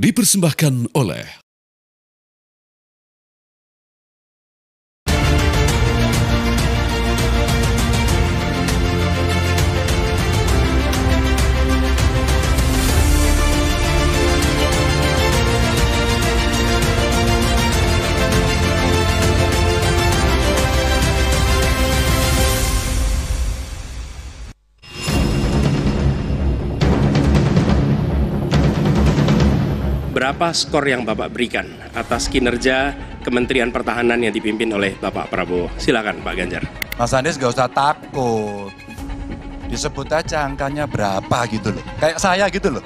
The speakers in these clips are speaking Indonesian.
dipersembahkan oleh berapa skor yang Bapak berikan atas kinerja Kementerian Pertahanan yang dipimpin oleh Bapak Prabowo? Silakan Pak Ganjar. Mas Anies gak usah takut. Disebut aja angkanya berapa gitu loh. Kayak saya gitu loh.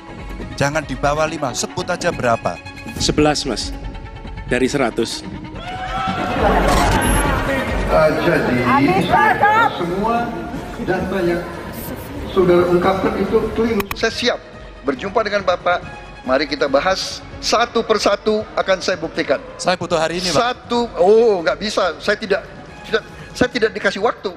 Jangan di bawah 5, sebut aja berapa. 11 Mas, dari 100. Jadi semua data yang saudara ungkapkan itu keliru. Saya siap berjumpa dengan Bapak. Mari kita bahas satu persatu, akan saya buktikan. Saya butuh hari ini, Pak. Nggak bisa. Saya tidak dikasih waktu.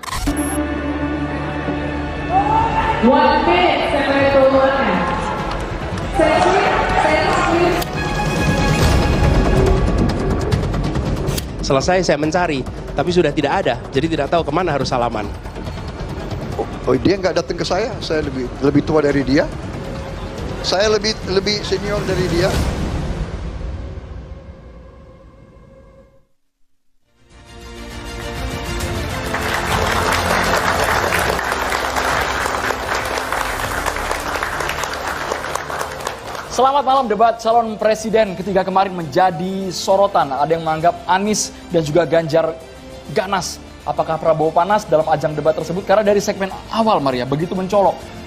Selesai saya mencari, tapi sudah tidak ada, jadi tidak tahu kemana harus salaman. Oh, dia nggak datang ke saya lebih tua dari dia. Saya lebih senior dari dia. Selamat malam. Debat calon presiden ketiga kemarin menjadi sorotan. Ada yang menganggap Anies dan juga Ganjar ganas. Apakah Prabowo panas dalam ajang debat tersebut? Karena dari segmen awal Maria begitu mencolok.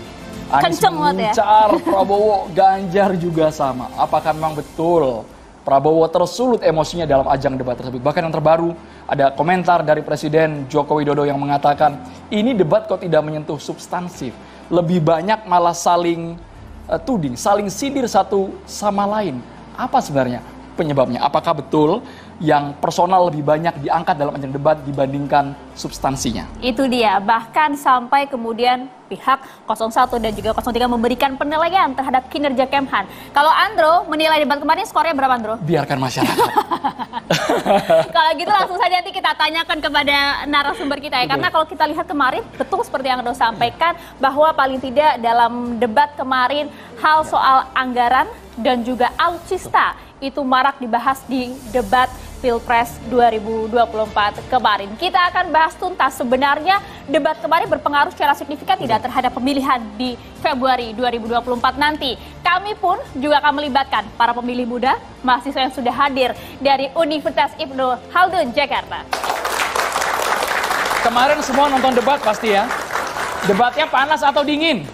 Anies mengincar, Prabowo, Ganjar juga sama. Apakah memang betul Prabowo tersulut emosinya dalam ajang debat tersebut? Bahkan yang terbaru ada komentar dari Presiden Joko Widodo yang mengatakan ini debat kok tidak menyentuh substansif. Lebih banyak malah saling tuding, saling sindir satu sama lain. Apa sebenarnya penyebabnya? Apakah betul yang personal lebih banyak diangkat dalam ajang debat dibandingkan substansinya? Itu dia, bahkan sampai kemudian pihak 01 dan juga 03 memberikan penilaian terhadap kinerja Kemhan. Kalau Andro menilai debat kemarin, skornya berapa Andro? Biarkan masyarakat. Kalau gitu langsung saja nanti kita tanyakan kepada narasumber kita ya. Karena kalau kita lihat kemarin, betul seperti yang Andro sampaikan, bahwa paling tidak dalam debat kemarin, hal soal anggaran dan juga alutsista itu marak dibahas di debat Pilpres 2024 kemarin. Kita akan bahas tuntas sebenarnya debat kemarin berpengaruh secara signifikan tidak terhadap pemilihan di Februari 2024 nanti. Kami pun juga akan melibatkan para pemilih muda, mahasiswa yang sudah hadir dari Universitas Ibnu Khaldun, Jakarta. Kemarin semua nonton debat pasti ya. Debatnya panas atau dingin?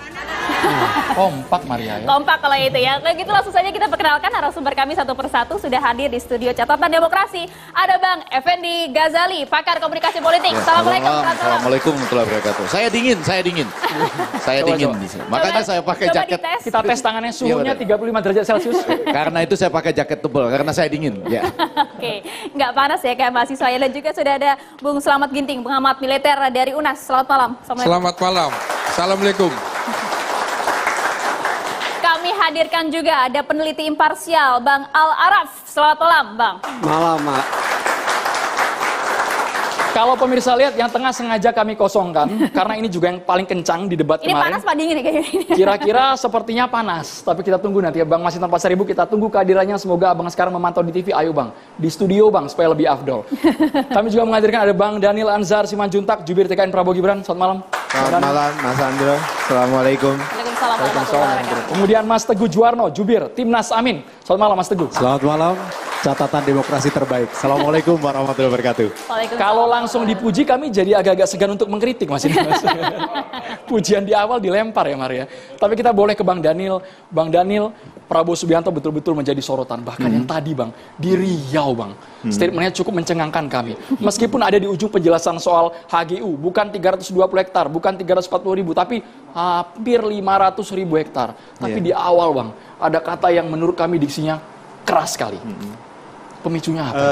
Kompak Maria ya. Kompak kalau itu ya. Nah gitu langsung saja kita perkenalkan narasumber kami satu persatu sudah hadir di studio Catatan Demokrasi. Ada Bang Effendi Ghazali, pakar komunikasi politik. Ya, Assalamualaikum. Assalamualaikum warahmatullahi wabarakatuh. Saya dingin. Saya dingin. Makanya saya pakai jaket. Kita tes tangannya suhunya 35 derajat Celcius. Karena itu saya pakai jaket tebal karena saya dingin. Ya. Oke, nggak panas ya kayak mahasiswa ya. Dan juga sudah ada Bung Slamet Ginting, pengamat militer dari UNAS. Selamat malam. Selamat malam. Assalamualaikum. Kami hadirkan juga ada peneliti imparsial Bang Al Araf. Selamat malam Bang. Malam Mak. Kalau pemirsa lihat yang tengah sengaja kami kosongkan karena ini juga yang paling kencang di debat kemarin. Ini panas Pak dingin nih kayaknya. Kira-kira sepertinya panas, tapi kita tunggu nanti ya Bang Masinton Pasaribu, kita tunggu kehadirannya. Semoga Abang sekarang memantau di TV. Ayo Bang, di studio Bang supaya lebih afdol. Kami juga menghadirkan ada Bang Daniel Anzar Simanjuntak, jubir TKN Prabowo Gibran. Selamat malam. Selamat malam Mas Andro. Assalamualaikum. Kemudian Mas Teguh Juwarno, jubir Timnas Amin. Selamat malam Mas Teguh. Selamat malam. Catatan demokrasi terbaik. Assalamualaikum warahmatullahi wabarakatuh. Kalau langsung dipuji kami jadi agak-agak segan untuk mengkritik Mas. Pujian di awal dilempar ya Maria. Tapi kita boleh ke Bang Daniel. Bang Daniel, Prabowo Subianto betul-betul menjadi sorotan. Bahkan yang tadi Bang, di Riau Bang. Statementnya cukup mencengangkan kami. Meskipun ada di ujung penjelasan soal HGU, bukan 320 hektar, bukan 340 ribu, tapi hampir 500 ribu hektar. Tapi di awal Bang, ada kata yang menurut kami diksinya keras sekali. Pemicunya apa?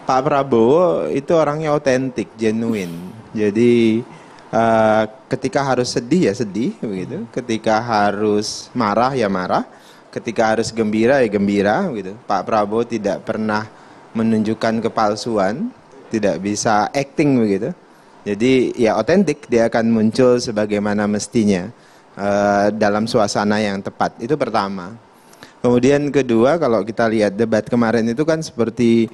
Pak Prabowo itu orangnya otentik, genuine. Jadi ketika harus sedih ya sedih begitu. Ketika harus marah ya marah. ketika harus gembira ya gembira gitu. Pak Prabowo tidak pernah menunjukkan kepalsuan, tidak bisa acting begitu. Jadi ya otentik, dia akan muncul sebagaimana mestinya dalam suasana yang tepat. Itu pertama. Kemudian kedua, kalau kita lihat debat kemarin itu kan seperti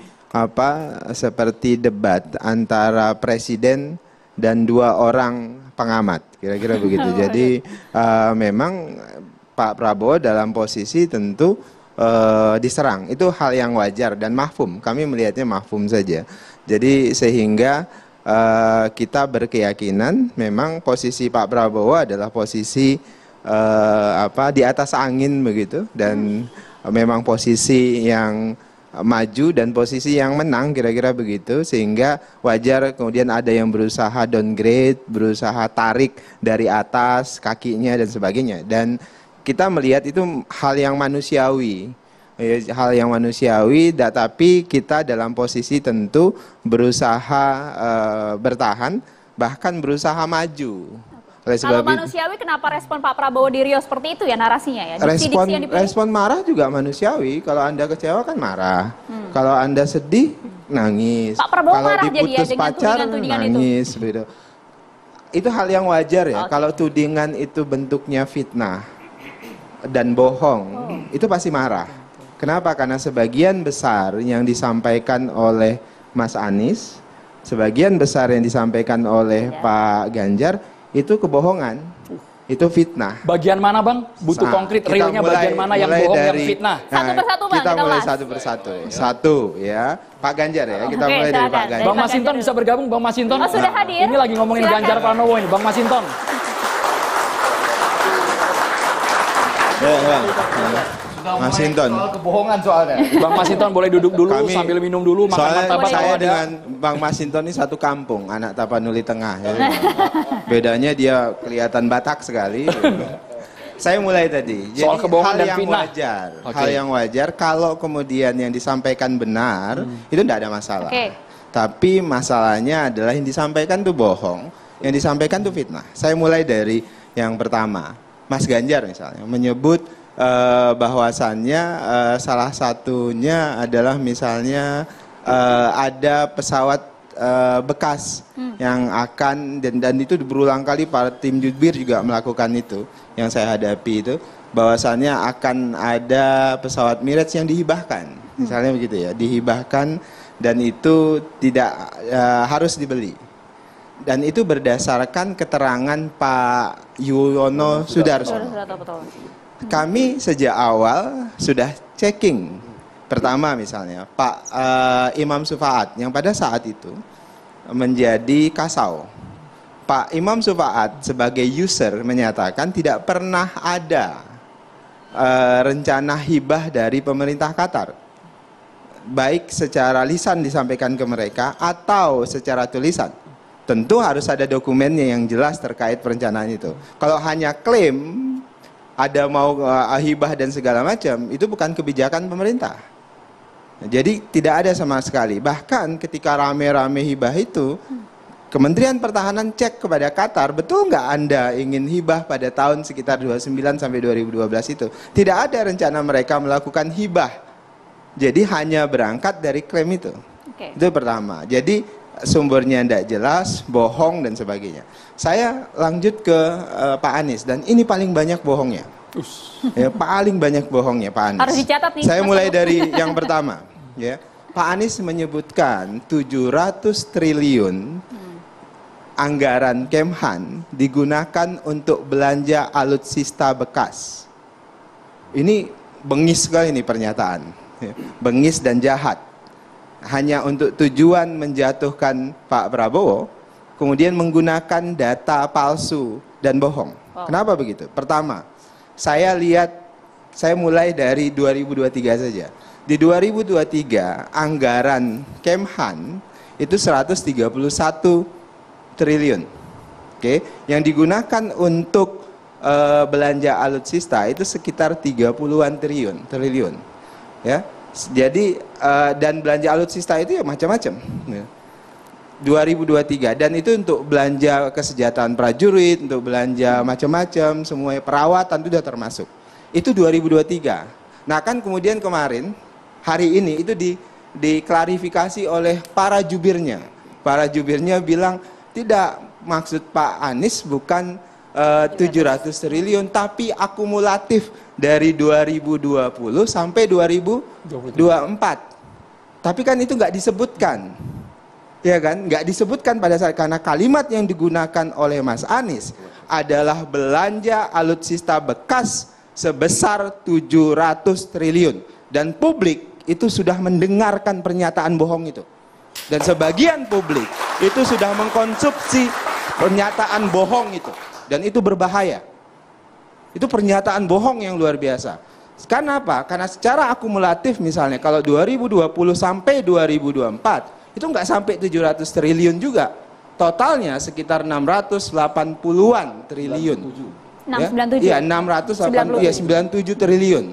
seperti debat antara presiden dan 2 orang pengamat, kira-kira begitu. Jadi memang Pak Prabowo dalam posisi tentu diserang. Itu hal yang wajar dan mahfum. Kami melihatnya mahfum saja. Jadi sehingga kita berkeyakinan memang posisi Pak Prabowo adalah posisi di atas angin begitu, dan memang posisi yang maju dan posisi yang menang, kira-kira begitu, sehingga wajar kemudian ada yang berusaha downgrade, berusaha tarik dari atas kakinya dan sebagainya. Dan kita melihat itu hal yang manusiawi, tapi kita dalam posisi tentu berusaha bertahan, bahkan berusaha maju. Kalau manusiawi, kenapa respon Pak Prabowo di Rio seperti itu ya narasinya ya? Respon marah juga manusiawi. Kalau Anda kecewa kan marah. Kalau Anda sedih, nangis. Pak Prabowo kalau marah diputus jadi ya, pacar, tudingan nangis. Gitu. Itu hal yang wajar ya. Kalau tudingan itu bentuknya fitnah dan bohong, itu pasti marah. Kenapa? Karena sebagian besar yang disampaikan oleh Mas Anies, sebagian besar yang disampaikan oleh Pak Ganjar, itu kebohongan, itu fitnah. Bagian mana Bang? Butuh konkret realnya, bagian mana yang bohong, yang fitnah? Satu persatu Bang, kita mulai satu persatu. Satu ya, Pak Ganjar ya, kita mulai dari Pak Ganjar. Bang Masinton bisa bergabung, Bang Masinton? Sudah hadir. Ini lagi ngomongin Ganjar Pranowo ini, Bang Masinton. Masinton. Soal kebohongan soalnya. Bang Masinton boleh duduk dulu sambil minum dulu, makan martabak. Saya dengan Bang Masinton ini satu kampung, anak Tapanuli Tengah. Ya. Bedanya dia kelihatan Batak sekali. Saya mulai tadi. Jadi soal kebohongan dan fitnah. Wajar. Hal yang wajar kalau kemudian yang disampaikan benar, itu tidak ada masalah. Tapi masalahnya adalah yang disampaikan itu bohong, yang disampaikan itu fitnah. Saya mulai dari yang pertama. Mas Ganjar misalnya menyebut bahwasannya salah satunya adalah misalnya ada pesawat bekas yang akan dan itu berulang kali para tim jubir juga melakukan itu, yang saya hadapi itu bahwasannya akan ada pesawat Mirage yang dihibahkan, misalnya begitu ya, dihibahkan dan itu tidak harus dibeli. Dan itu berdasarkan keterangan Pak Yuwono Sudarsono. Kami sejak awal sudah checking. Pertama misalnya Pak Imam Sufaat yang pada saat itu menjadi kasau. Pak Imam Sufaat sebagai user menyatakan tidak pernah ada rencana hibah dari pemerintah Qatar. Baik secara lisan disampaikan ke mereka atau secara tulisan. Tentu harus ada dokumennya yang jelas terkait perencanaan itu. Kalau hanya klaim ada mau hibah dan segala macam, itu bukan kebijakan pemerintah. Jadi tidak ada sama sekali. Bahkan ketika rame-rame hibah itu, Kementerian Pertahanan cek kepada Qatar, betul nggak Anda ingin hibah pada tahun sekitar 29 sampai 2012 itu? Tidak ada rencana mereka melakukan hibah. Jadi hanya berangkat dari klaim itu. Itu pertama. Jadi sumbernya tidak jelas, bohong dan sebagainya. Saya lanjut ke Pak Anies dan ini paling banyak bohongnya. Ya, paling banyak bohongnya Pak Anies. Harus dicatat nih. Saya mulai dari yang pertama. Ya, Pak Anies menyebutkan 700 triliun anggaran Kemhan digunakan untuk belanja alutsista bekas. Ini bengis sekali ini pernyataan. Ya, bengis dan jahat. Hanya untuk tujuan menjatuhkan Pak Prabowo, kemudian menggunakan data palsu dan bohong. Kenapa begitu? Pertama, saya mulai dari 2023 saja. Di 2023, anggaran Kemhan itu 131 triliun. Yang digunakan untuk belanja alutsista itu sekitar 30-an triliun. Ya. Jadi dan belanja alutsista itu ya macam-macam. 2023 dan itu untuk belanja kesejahteraan prajurit, untuk belanja macam-macam, semua perawatan itu sudah termasuk. Itu 2023. Nah kan kemudian kemarin, hari ini itu diklarifikasi oleh para jubirnya. Para jubirnya bilang, tidak, maksud Pak Anies bukan 700 triliun, tapi akumulatif dari 2020 sampai 2024. Tapi kan itu nggak disebutkan. Ya kan, nggak disebutkan pada saat, karena kalimat yang digunakan oleh Mas Anies adalah belanja alutsista bekas sebesar 700 triliun. Dan publik itu sudah mendengarkan pernyataan bohong itu. Dan sebagian publik itu sudah mengkonsumsi pernyataan bohong itu. Dan itu berbahaya. Itu pernyataan bohong yang luar biasa. Karena apa? Karena secara akumulatif misalnya, kalau 2020 sampai 2024, itu nggak sampai 700 triliun juga. Totalnya sekitar 680-an triliun. 697. Iya, 97 triliun.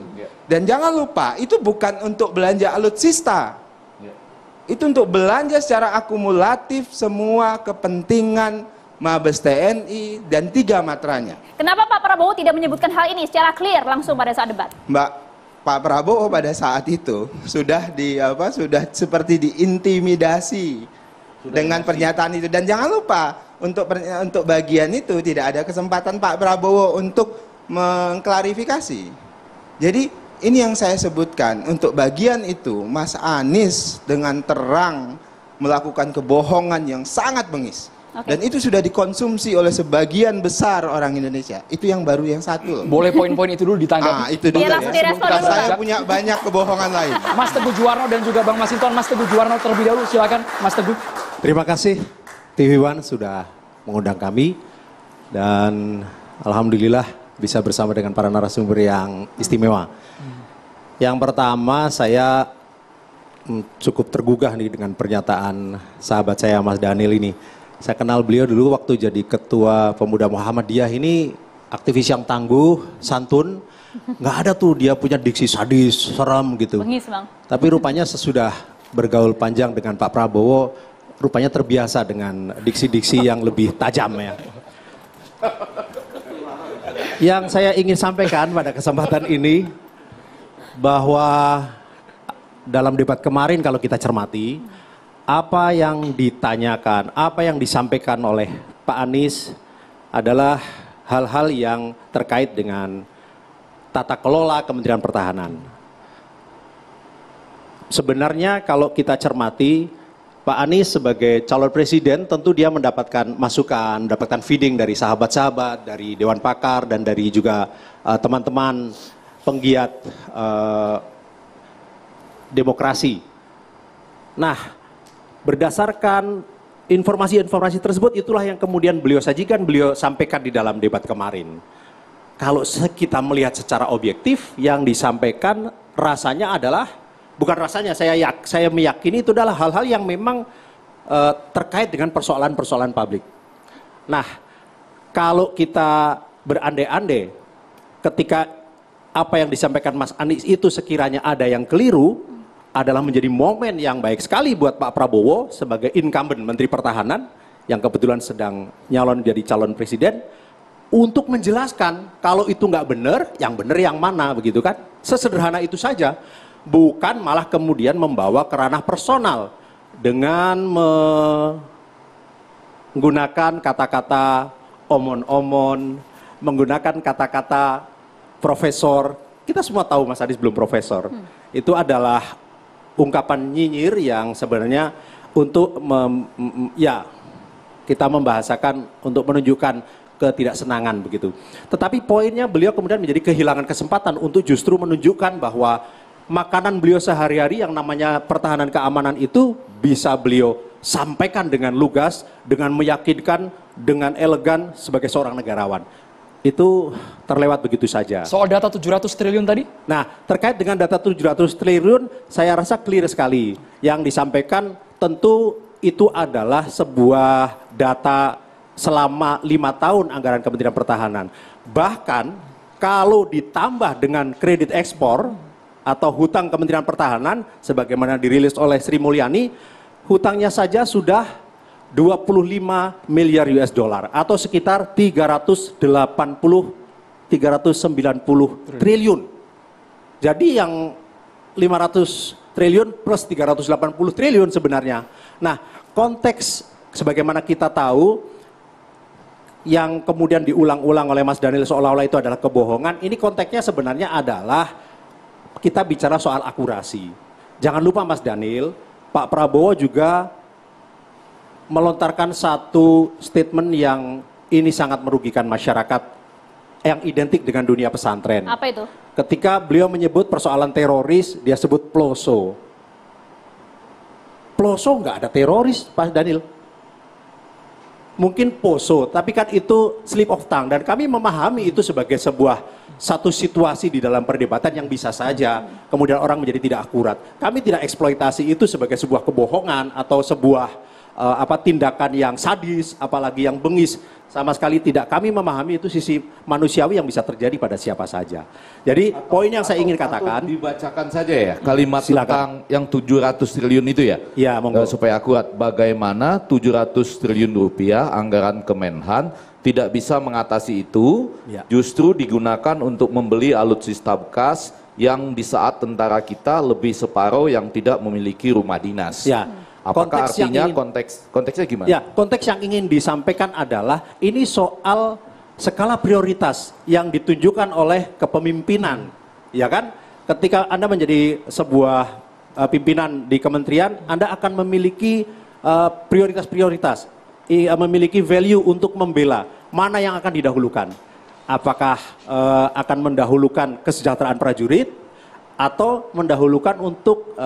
Dan jangan lupa, itu bukan untuk belanja alutsista. Itu untuk belanja secara akumulatif semua kepentingan Mabes TNI dan 3 matranya. Kenapa Pak Prabowo tidak menyebutkan hal ini secara clear langsung pada saat debat? Pak Prabowo pada saat itu sudah sudah seperti diintimidasi dengan pernyataan itu. Dan jangan lupa, untuk bagian itu tidak ada kesempatan Pak Prabowo untuk mengklarifikasi. Jadi ini yang saya sebutkan, untuk bagian itu Mas Anies dengan terang melakukan kebohongan yang sangat bengis. Dan itu sudah dikonsumsi oleh sebagian besar orang Indonesia. Itu yang baru yang satu. Boleh poin-poin itu dulu ditanggapi? Itu dulu ya. Saya punya banyak kebohongan lain. Mas Teguh Juwarno dan juga Bang Masinton. Mas Teguh Juwarno terlebih dahulu, silakan Mas Teguh. Terima kasih TV One sudah mengundang kami. Dan alhamdulillah bisa bersama dengan para narasumber yang istimewa. Yang pertama, saya cukup tergugah nih dengan pernyataan sahabat saya Mas Daniel ini. Saya kenal beliau dulu waktu jadi ketua pemuda Muhammadiyah, ini aktivis yang tangguh, santun. Nggak ada tuh dia punya diksi sadis, serem gitu. Bengis, Bang. Tapi rupanya sesudah bergaul panjang dengan Pak Prabowo, rupanya terbiasa dengan diksi-diksi yang lebih tajam ya. Yang saya ingin sampaikan pada kesempatan ini, bahwa dalam debat kemarin kalau kita cermati, apa yang ditanyakan, apa yang disampaikan oleh Pak Anies adalah hal-hal yang terkait dengan tata kelola Kementerian Pertahanan. Sebenarnya kalau kita cermati, Pak Anies sebagai calon presiden tentu dia mendapatkan masukan, mendapatkan feeding dari sahabat-sahabat, dari Dewan Pakar, dan dari juga teman-teman penggiat demokrasi. Nah, berdasarkan informasi-informasi tersebut, itulah yang kemudian beliau sajikan, beliau sampaikan di dalam debat kemarin. Kalau kita melihat secara objektif, yang disampaikan rasanya adalah, bukan rasanya, saya meyakini itu adalah hal-hal yang memang terkait dengan persoalan-persoalan publik. Nah, kalau kita berandai-andai, ketika apa yang disampaikan Mas Anies itu sekiranya ada yang keliru, adalah menjadi momen yang baik sekali buat Pak Prabowo sebagai incumbent Menteri Pertahanan yang kebetulan sedang nyalon jadi calon presiden, untuk menjelaskan kalau itu nggak benar yang mana, begitu kan? Sesederhana itu saja, bukan malah kemudian membawa ke ranah personal dengan menggunakan kata-kata omon-omon, menggunakan kata-kata profesor. Kita semua tahu Mas Anies belum profesor. Itu adalah ungkapan nyinyir yang sebenarnya untuk kita membahasakan untuk menunjukkan ketidaksenangan begitu. Tetapi poinnya, beliau kemudian menjadi kehilangan kesempatan untuk justru menunjukkan bahwa makanan beliau sehari-hari yang namanya pertahanan keamanan itu bisa beliau sampaikan dengan lugas, dengan meyakinkan, dengan elegan sebagai seorang negarawan. Itu terlewat begitu saja. Soal data 700 triliun tadi? Nah, terkait dengan data 700 triliun, saya rasa clear sekali. Yang disampaikan tentu itu adalah sebuah data selama 5 tahun anggaran Kementerian Pertahanan. Bahkan kalau ditambah dengan kredit ekspor atau hutang Kementerian Pertahanan, sebagaimana dirilis oleh Sri Mulyani, hutangnya saja sudah 25 miliar US dollar atau sekitar 380 390 triliun. Jadi yang 500 triliun plus 380 triliun sebenarnya. Nah, konteks sebagaimana kita tahu yang kemudian diulang-ulang oleh Mas Daniel seolah-olah itu adalah kebohongan, ini konteksnya sebenarnya adalah kita bicara soal akurasi. Jangan lupa Mas Daniel, Pak Prabowo juga melontarkan satu statement yang ini sangat merugikan masyarakat yang identik dengan dunia pesantren. Apa itu? Ketika beliau menyebut persoalan teroris, dia sebut Ploso. Ploso nggak ada teroris, Pak Daniel. Mungkin Poso, tapi kan itu slip of tongue. Dan kami memahami itu sebagai satu situasi di dalam perdebatan yang bisa saja kemudian orang menjadi tidak akurat. Kami tidak eksploitasi itu sebagai sebuah kebohongan atau sebuah tindakan yang sadis, apalagi yang bengis. Sama sekali tidak. Kami memahami itu sisi manusiawi yang bisa terjadi pada siapa saja. Jadi poin yang saya ingin katakan. Dibacakan saja ya kalimat silakan. tentang yang 700 triliun itu ya. Ya, monggo. Supaya akurat. Bagaimana 700 triliun rupiah anggaran Kemenhan tidak bisa mengatasi itu, ya, justru digunakan untuk membeli alutsista bekas yang di saat tentara kita lebih separuh yang tidak memiliki rumah dinas. Ya. Apakah konteks artinya ingin, konteksnya gimana? Ya, konteks yang ingin disampaikan adalah ini soal skala prioritas yang ditunjukkan oleh kepemimpinan, ya kan? Ketika Anda menjadi sebuah pimpinan di kementerian, Anda akan memiliki prioritas-prioritas, memiliki value untuk membela mana yang akan didahulukan. Apakah akan mendahulukan kesejahteraan prajurit? Atau mendahulukan untuk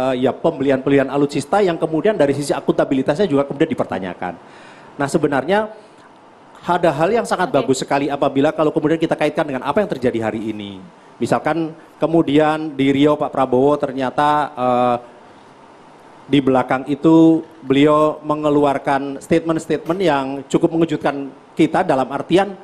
pembelian alutsista yang kemudian dari sisi akuntabilitasnya juga kemudian dipertanyakan. Nah sebenarnya ada hal yang sangat bagus sekali apabila kalau kemudian kita kaitkan dengan apa yang terjadi hari ini. Misalkan kemudian di Riau Pak Prabowo ternyata di belakang itu beliau mengeluarkan statement-statement yang cukup mengejutkan kita dalam artian,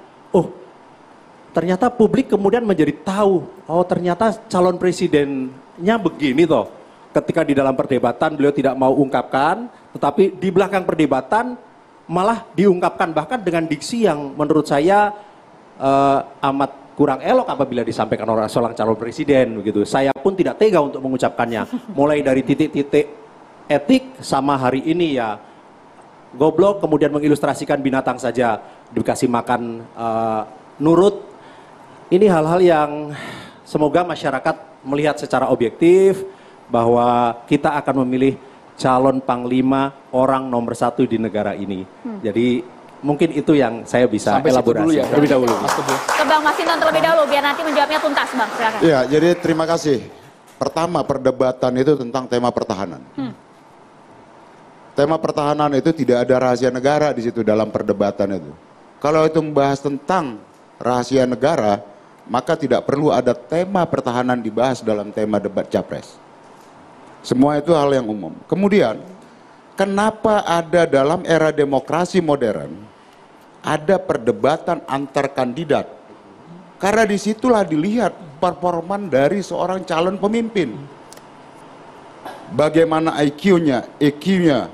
ternyata publik kemudian menjadi tahu, ternyata calon presidennya begini toh. Ketika di dalam perdebatan beliau tidak mau ungkapkan, tetapi di belakang perdebatan malah diungkapkan bahkan dengan diksi yang menurut saya amat kurang elok apabila disampaikan oleh seorang calon presiden begitu. Saya pun tidak tega untuk mengucapkannya. Mulai dari titik-titik etik sama hari ini ya goblok, kemudian mengilustrasikan binatang saja dikasih makan nurut. Ini hal-hal yang semoga masyarakat melihat secara objektif bahwa kita akan memilih calon panglima orang nomor 1 di negara ini. Jadi mungkin itu yang saya bisa elaborasi. Ya, terlebih dahulu. Ke Bang Masinton terlebih dahulu biar nanti menjawabnya tuntas, Bang. Silakan. Ya, jadi terima kasih. Pertama, perdebatan itu tentang tema pertahanan. Tema pertahanan itu tidak ada rahasia negara di situ dalam perdebatan itu. Kalau itu membahas tentang rahasia negara, maka tidak perlu ada tema pertahanan dibahas dalam tema debat capres. Semua itu hal yang umum. Kemudian, kenapa ada dalam era demokrasi modern, ada perdebatan antar kandidat? Karena disitulah dilihat performan dari seorang calon pemimpin. Bagaimana IQ-nya, EQ-nya,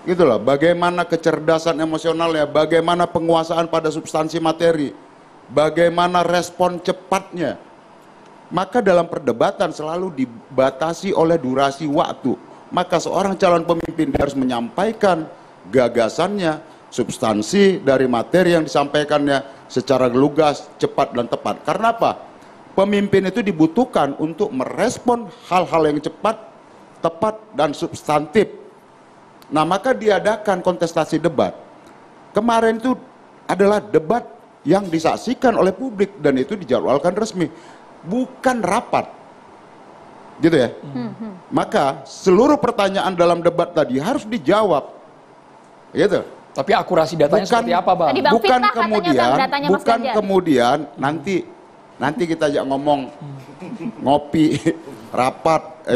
gitu loh. Bagaimana kecerdasan emosionalnya, bagaimana penguasaan pada substansi materi. Bagaimana respon cepatnya. Maka dalam perdebatan selalu dibatasi oleh durasi waktu. Maka seorang calon pemimpin harus menyampaikan gagasannya, substansi dari materi yang disampaikannya secara lugas, cepat dan tepat. Karena apa? Pemimpin itu dibutuhkan untuk merespon hal-hal yang cepat, tepat dan substantif. Nah, maka diadakan kontestasi debat. Kemarin itu adalah debat yang disaksikan oleh publik dan itu dijadwalkan resmi, bukan rapat, gitu ya. Maka seluruh pertanyaan dalam debat tadi harus dijawab, gitu. Tapi akurasi datanya seperti apa, Bang? Bukan kemudian nanti kita ajak ngomong ngopi rapat,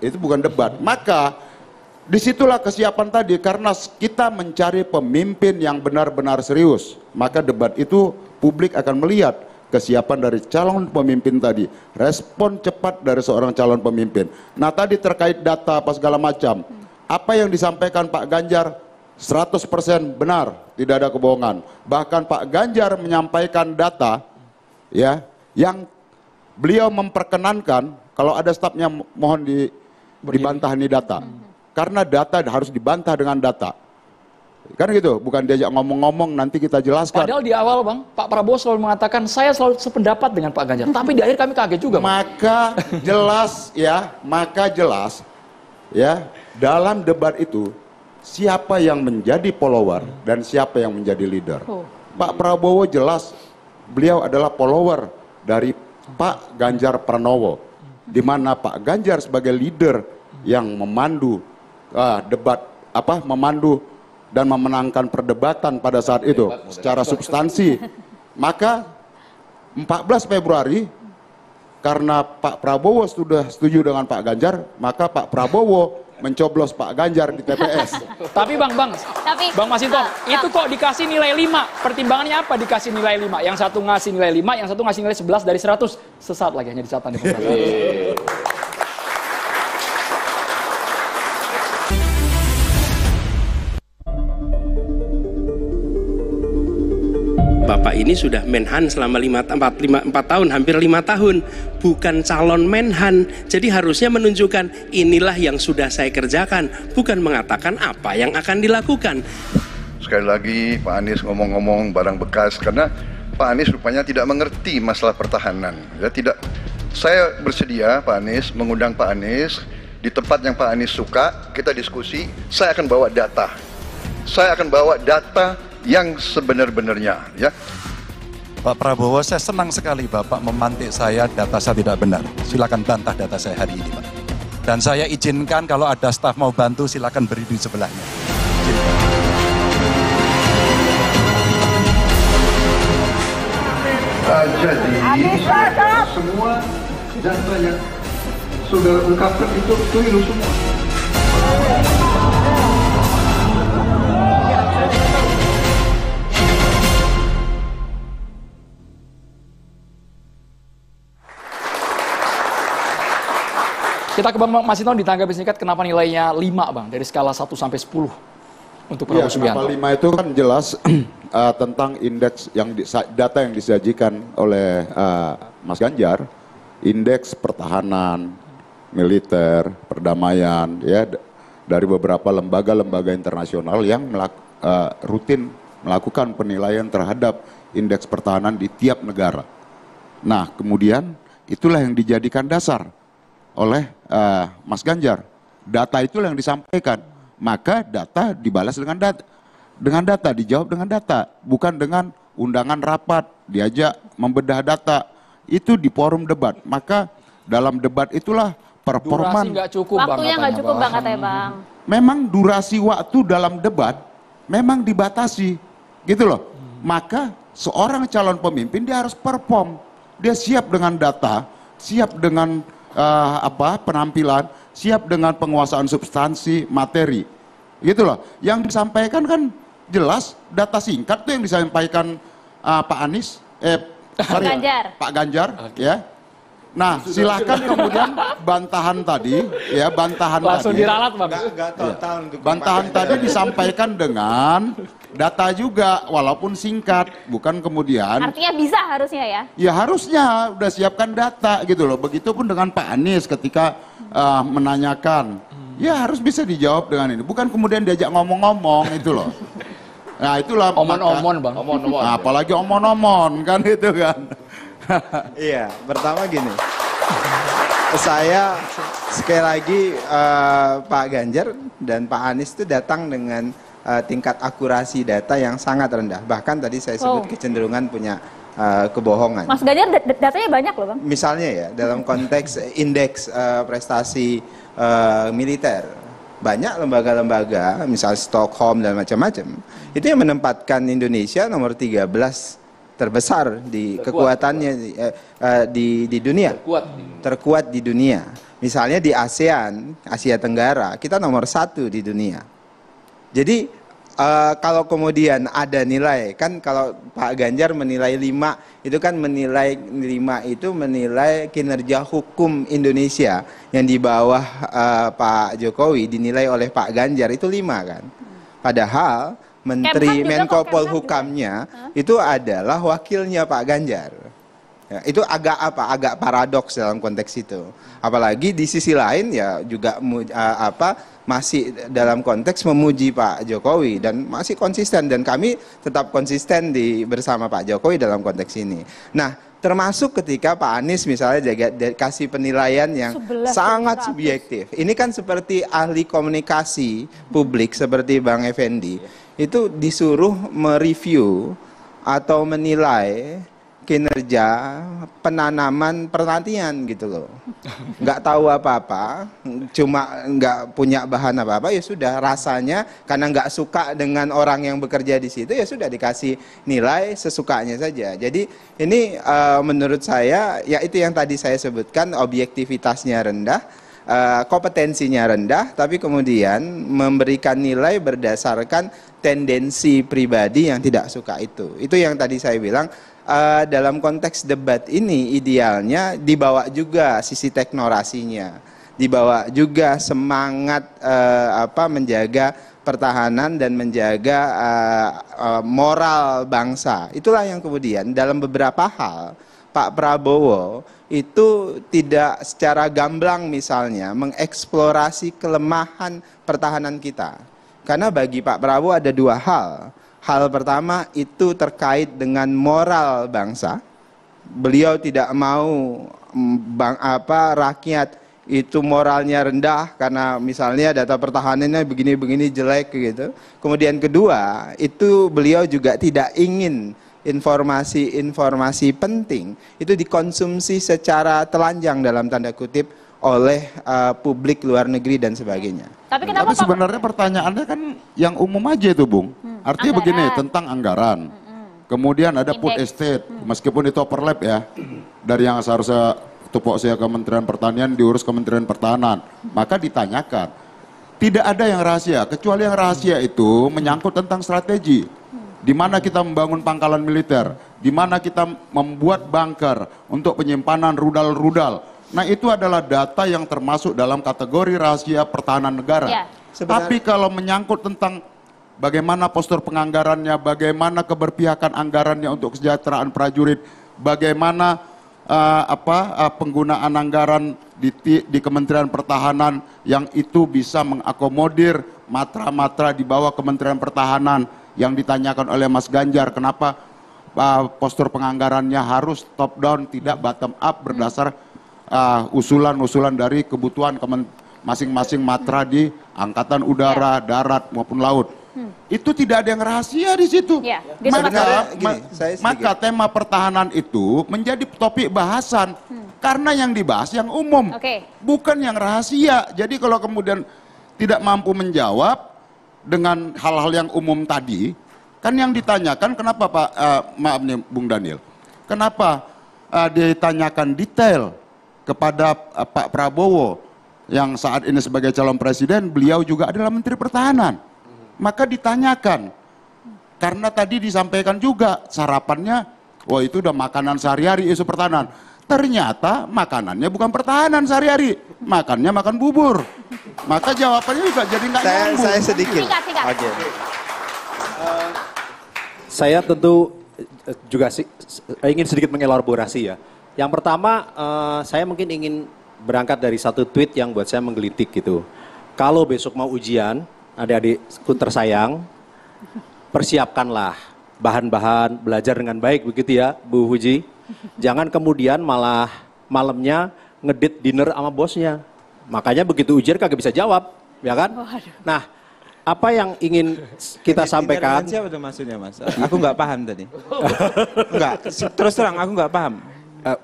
itu bukan debat. Maka disitulah kesiapan tadi, karena kita mencari pemimpin yang benar-benar serius. Maka debat itu publik akan melihat kesiapan dari calon pemimpin tadi. Respon cepat dari seorang calon pemimpin. Nah tadi terkait data apa segala macam. Apa yang disampaikan Pak Ganjar 100% benar, tidak ada kebohongan. Bahkan Pak Ganjar menyampaikan data ya, yang beliau memperkenankan kalau ada stafnya mohon dibantah nih data. Karena data harus dibantah dengan data. Kan gitu, bukan diajak ngomong-ngomong nanti kita jelaskan. Padahal di awal Bang, Pak Prabowo selalu mengatakan saya selalu sependapat dengan Pak Ganjar. Tapi di akhir kami kaget juga Bang. Maka jelas ya, dalam debat itu siapa yang menjadi follower dan siapa yang menjadi leader. Pak Prabowo jelas beliau adalah follower dari Pak Ganjar Pranowo. Di mana Pak Ganjar sebagai leader yang memandu memandu dan memenangkan perdebatan pada saat itu secara substansi. Maka 14 Februari karena Pak Prabowo sudah setuju dengan Pak Ganjar, maka Pak Prabowo mencoblos Pak Ganjar di TPS. Tapi Bang Masinton, itu kok dikasih nilai 5? Pertimbangannya apa dikasih nilai 5? Yang satu ngasih nilai 5, yang satu ngasih nilai 11 dari 100. Sesat lagi, hanya di catatan. Bapak ini sudah Menhan selama 4 tahun, hampir 5 tahun, bukan calon Menhan. Jadi harusnya menunjukkan inilah yang sudah saya kerjakan, bukan mengatakan apa yang akan dilakukan. Sekali lagi Pak Anies ngomong-ngomong barang bekas, karena Pak Anies rupanya tidak mengerti masalah pertahanan. Ya, tidak. Saya bersedia Pak Anies mengundang Pak Anies di tempat yang Pak Anies suka, kita diskusi. Saya akan bawa data. Saya akan bawa data yang sebenar-benarnya, ya. Pak Prabowo, saya senang sekali Bapak memantik saya, data saya tidak benar. Silakan bantah data saya hari ini, Pak. Dan saya izinkan kalau ada staf mau bantu, silakan beri di sebelahnya. Jadi semua data yang saudara ungkapkan itu keliru semua. Kita ke Bang Masinton, ditanggapi singkat kenapa nilainya 5 Bang, dari skala 1 sampai 10 untuk Prabowo Subianto. Kenapa 5 itu kan jelas tentang indeks data yang disajikan oleh Mas Ganjar, indeks pertahanan, militer, perdamaian, ya, dari beberapa lembaga-lembaga internasional yang rutin melakukan penilaian terhadap indeks pertahanan di tiap negara. Nah, kemudian itulah yang dijadikan dasar oleh Mas Ganjar. Data itulah yang disampaikan. Maka data dibalas dengan data, dijawab dengan data, bukan dengan undangan rapat, diajak membedah data. Itu di forum debat. Maka dalam debat itulah performan. Durasi nggak cukup, waktunya nggak cukup Bang, katanya Bang. Memang durasi waktu dalam debat memang dibatasi, gitu loh. Maka seorang calon pemimpin dia harus perform. Dia siap dengan data, siap dengan penampilan, siap dengan penguasaan substansi materi, gitu loh. Yang disampaikan kan jelas data singkat tuh yang disampaikan Pak Anies, Pak Ganjar, ya. Nah, silakan kemudian bantahan tadi, ya, langsung diralat Bang. Bantahan tadi disampaikan dengan data juga, walaupun singkat, bukan kemudian. Artinya bisa harusnya ya? Ya harusnya, udah siapkan data gitu loh. Begitupun dengan Pak Anies ketika menanyakan, ya harus bisa dijawab dengan ini. Bukan kemudian diajak ngomong-ngomong itu loh. Nah itulah. Omon-omon Bang. Nah, apalagi omon-omon kan itu kan. Iya, pertama gini. Saya sekali lagi Pak Ganjar dan Pak Anies itu datang dengan tingkat akurasi data yang sangat rendah. Bahkan tadi saya sebut kecenderungan punya kebohongan. Mas Ganjar datanya banyak loh Bang. Misalnya ya, dalam konteks indeks prestasi militer, banyak lembaga-lembaga, misalnya Stockholm dan macam-macam, itu yang menempatkan Indonesia nomor 13 terbesar di kekuatannya di dunia, terkuat di dunia. Misalnya di ASEAN, Asia Tenggara, kita nomor 1 di dunia. Jadi kalau kemudian ada nilai, kan kalau Pak Ganjar menilai 5, itu kan menilai 5 itu menilai kinerja hukum Indonesia yang di bawah Pak Jokowi dinilai oleh Pak Ganjar itu 5 kan. Padahal Menteri Menko Polhukamnya itu adalah wakilnya Pak Ganjar. Ya, itu agak paradoks dalam konteks itu. Apalagi di sisi lain ya juga masih dalam konteks memuji Pak Jokowi dan masih konsisten, dan kami tetap konsisten bersama Pak Jokowi dalam konteks ini. Nah, termasuk ketika Pak Anies misalnya kasih penilaian yang sangat subjektif. Ini kan seperti ahli komunikasi publik seperti Bang Effendi itu disuruh mereview atau menilai kinerja penanaman pertanian gitu loh. Nggak tahu apa-apa, cuma nggak punya bahan apa-apa, ya sudah, rasanya karena nggak suka dengan orang yang bekerja di situ, ya sudah dikasih nilai sesukanya saja. Jadi ini menurut saya, ya itu yang tadi saya sebutkan, objektivitasnya rendah, kompetensinya rendah, tapi kemudian memberikan nilai berdasarkan tendensi pribadi yang tidak suka itu. Itu yang tadi saya bilang. Dalam konteks debat ini idealnya dibawa juga sisi teknorasinya, dibawa juga semangat menjaga pertahanan dan menjaga moral bangsa. Itulah yang kemudian dalam beberapa hal Pak Prabowo itu tidak secara gamblang misalnya mengeksplorasi kelemahan pertahanan kita. Karena bagi Pak Prabowo ada dua hal. Hal pertama itu terkait dengan moral bangsa. Beliau tidak mau rakyat itu moralnya rendah karena misalnya data pertahanannya begini-begini jelek gitu. Kemudian kedua, itu beliau juga tidak ingin informasi-informasi penting itu dikonsumsi secara telanjang dalam tanda kutip oleh publik luar negeri dan sebagainya. Tapi sebenarnya pertanyaannya kan yang umum aja itu, Bung. Artinya begini, tentang anggaran. Kemudian ada food estate, meskipun itu overlap ya. Dari yang seharusnya tupoksinya Kementerian Pertanian diurus Kementerian Pertahanan. Maka ditanyakan, tidak ada yang rahasia, kecuali yang rahasia itu menyangkut tentang strategi. Di mana kita membangun pangkalan militer, di mana kita membuat bunker untuk penyimpanan rudal-rudal. Nah, itu adalah data yang termasuk dalam kategori rahasia pertahanan negara. Ya. Tapi kalau menyangkut tentang bagaimana postur penganggarannya, bagaimana keberpihakan anggarannya untuk kesejahteraan prajurit, bagaimana penggunaan anggaran di Kementerian Pertahanan yang itu bisa mengakomodir matra-matra di bawah Kementerian Pertahanan yang ditanyakan oleh Mas Ganjar, kenapa postur penganggarannya harus top down, tidak bottom up berdasar usulan-usulan dari kebutuhan masing-masing matra di angkatan udara, darat maupun laut. Itu tidak ada yang rahasia di situ. Ya. Maka tema pertahanan itu menjadi topik bahasan karena yang dibahas yang umum, bukan yang rahasia. Jadi kalau kemudian tidak mampu menjawab dengan hal-hal yang umum tadi, kan yang ditanyakan kenapa Pak, maaf nih Bung Daniel, kenapa ditanyakan detail kepada Pak Prabowo yang saat ini sebagai calon presiden, beliau juga adalah Menteri Pertahanan. Maka ditanyakan, karena tadi disampaikan juga sarapannya, wah itu udah makanan sehari-hari isu pertahanan. Ternyata makanannya bukan pertahanan sehari-hari, makannya makan bubur. Maka jawabannya juga jadi nggak nyambung. Saya sedikit. Saya tentu juga ingin sedikit mengelaborasi ya. Yang pertama, saya mungkin ingin berangkat dari satu tweet yang buat saya menggelitik gitu. Kalau besok mau ujian, adik-adikku tersayang, persiapkanlah bahan-bahan, belajar dengan baik begitu ya, Bu Huji. Jangan kemudian malah malamnya ngedit dinner sama bosnya. Makanya begitu ujian kagak bisa jawab, ya kan? Nah, apa yang ingin kita sampaikan? Siapa itu maksudnya, Mas? Aku nggak paham tadi. Enggak, terus terang aku nggak paham.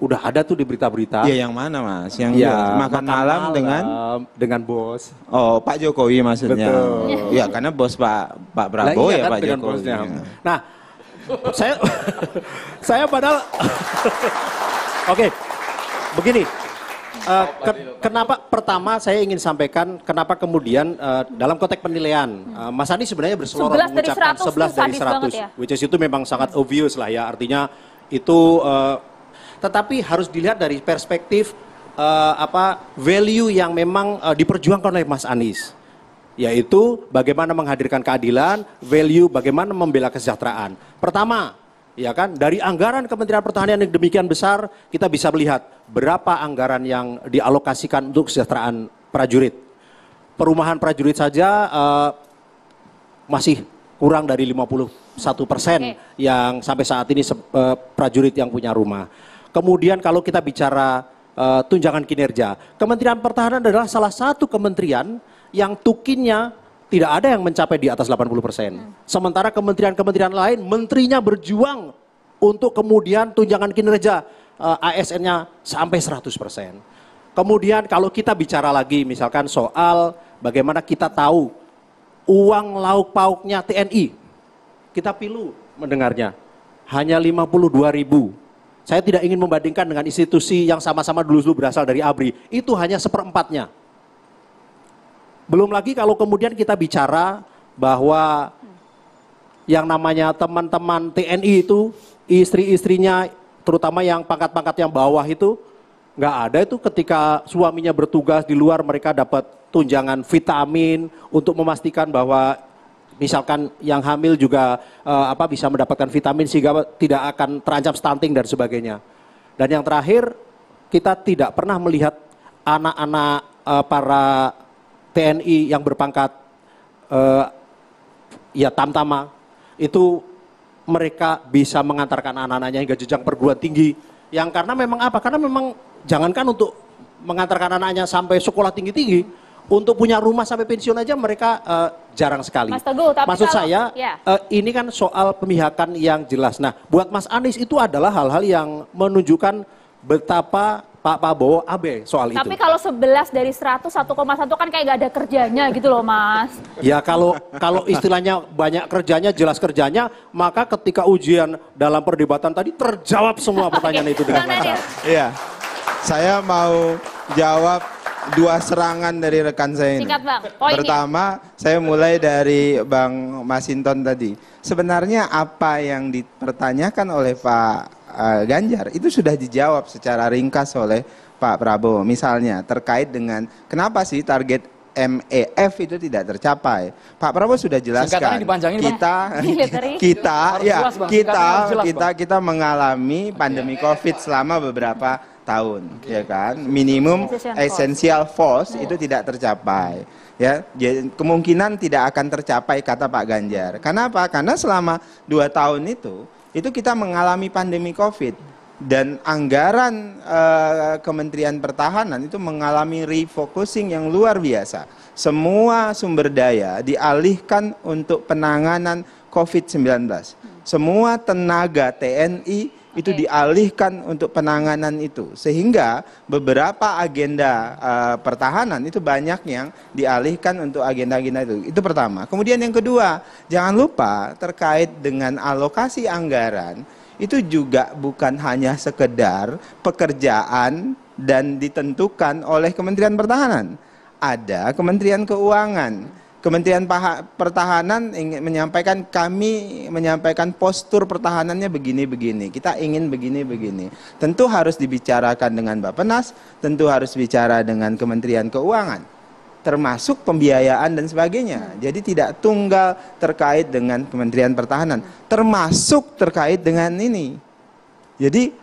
Udah ada tuh di berita-berita. Iya, yang mana Mas? Yang makan malam dengan bos. Oh, Pak Jokowi maksudnya. Betul. Ya, karena bos Pak Prabowo ya, Pak dengan Jokowi. Bosnya. Nah, saya padahal Oke. Begini. Kenapa pertama saya ingin sampaikan kenapa kemudian dalam konteks penilaian Mas Anies sebenarnya berseloroh mengucapkan 11 dari 100 ya? Which is itu memang sangat obvious lah ya, artinya itu tetapi harus dilihat dari perspektif value yang memang diperjuangkan oleh Mas Anies, yaitu bagaimana menghadirkan keadilan, value bagaimana membela kesejahteraan. Pertama, Ya kan, dari anggaran Kementerian Pertahanan yang demikian besar, kita bisa melihat berapa anggaran yang dialokasikan untuk kesejahteraan prajurit. Perumahan prajurit saja masih kurang dari 51% yang sampai saat ini prajurit yang punya rumah. Kemudian kalau kita bicara tunjangan kinerja, Kementerian Pertahanan adalah salah satu kementerian yang tukinnya tidak ada yang mencapai di atas 80%. Sementara kementerian-kementerian lain, menterinya berjuang untuk kemudian tunjangan kinerja ASN-nya sampai 100%. Kemudian kalau kita bicara lagi misalkan soal bagaimana kita tahu uang lauk pauknya TNI, kita pilu mendengarnya, hanya 52.000. Saya tidak ingin membandingkan dengan institusi yang sama-sama dulu berasal dari ABRI, itu hanya 1/4-nya. Belum lagi kalau kemudian kita bicara bahwa yang namanya teman-teman TNI itu, istri-istrinya terutama yang pangkat-pangkat yang bawah itu, nggak ada itu ketika suaminya bertugas di luar mereka dapat tunjangan vitamin untuk memastikan bahwa misalkan yang hamil juga bisa mendapatkan vitamin sehingga tidak akan terancam stunting dan sebagainya. Dan yang terakhir, kita tidak pernah melihat anak-anak para TNI yang berpangkat tamtama itu mereka bisa mengantarkan anak-anaknya hingga jenjang perguruan tinggi. Yang karena memang apa? Karena memang jangankan untuk mengantarkan anaknya sampai sekolah tinggi-tinggi, untuk punya rumah sampai pensiun aja mereka jarang sekali. Mas Teguh, tapi maksud saya ini kan soal pemihakan yang jelas. Nah, buat Mas Anies itu adalah hal-hal yang menunjukkan betapa Pak Prabowo abe soal itu. Tapi kalau 11 dari 100, 1,1 kan kayak gak ada kerjanya gitu loh Mas. Ya kalau istilahnya banyak kerjanya, jelas kerjanya, maka ketika ujian dalam perdebatan tadi terjawab semua pertanyaan itu dengan lancar. Iya, saya mau jawab 2 serangan dari rekan saya ini. Singkat Bang, poinnya. Pertama, saya mulai dari Bang Masinton tadi. Sebenarnya apa yang dipertanyakan oleh Pak Ganjar itu sudah dijawab secara ringkas oleh Pak Prabowo. Misalnya terkait dengan kenapa sih target MEF itu tidak tercapai. Pak Prabowo sudah jelaskan. Kita mengalami pandemi COVID selama beberapa tahun, ya kan? Minimum essential force itu tidak tercapai. Ya, kemungkinan tidak akan tercapai kata Pak Ganjar. Kenapa? Karena selama 2 tahun itu kita mengalami pandemi COVID dan anggaran Kementerian Pertahanan itu mengalami refocusing yang luar biasa. Semua sumber daya dialihkan untuk penanganan COVID-19. Semua tenaga TNI itu dialihkan untuk penanganan itu. Sehingga beberapa agenda pertahanan itu banyak yang dialihkan untuk agenda-agenda itu. Itu pertama. Kemudian yang kedua, jangan lupa terkait dengan alokasi anggaran, itu juga bukan hanya sekedar pekerjaan dan ditentukan oleh Kementerian Pertahanan. Ada Kementerian Keuangan. Kementerian Pertahanan ingin menyampaikan, kami menyampaikan postur pertahanannya begini-begini. Kita ingin begini-begini. Tentu harus dibicarakan dengan Bappenas, tentu harus bicara dengan Kementerian Keuangan, termasuk pembiayaan dan sebagainya. Jadi tidak tunggal terkait dengan Kementerian Pertahanan, termasuk terkait dengan ini. Jadi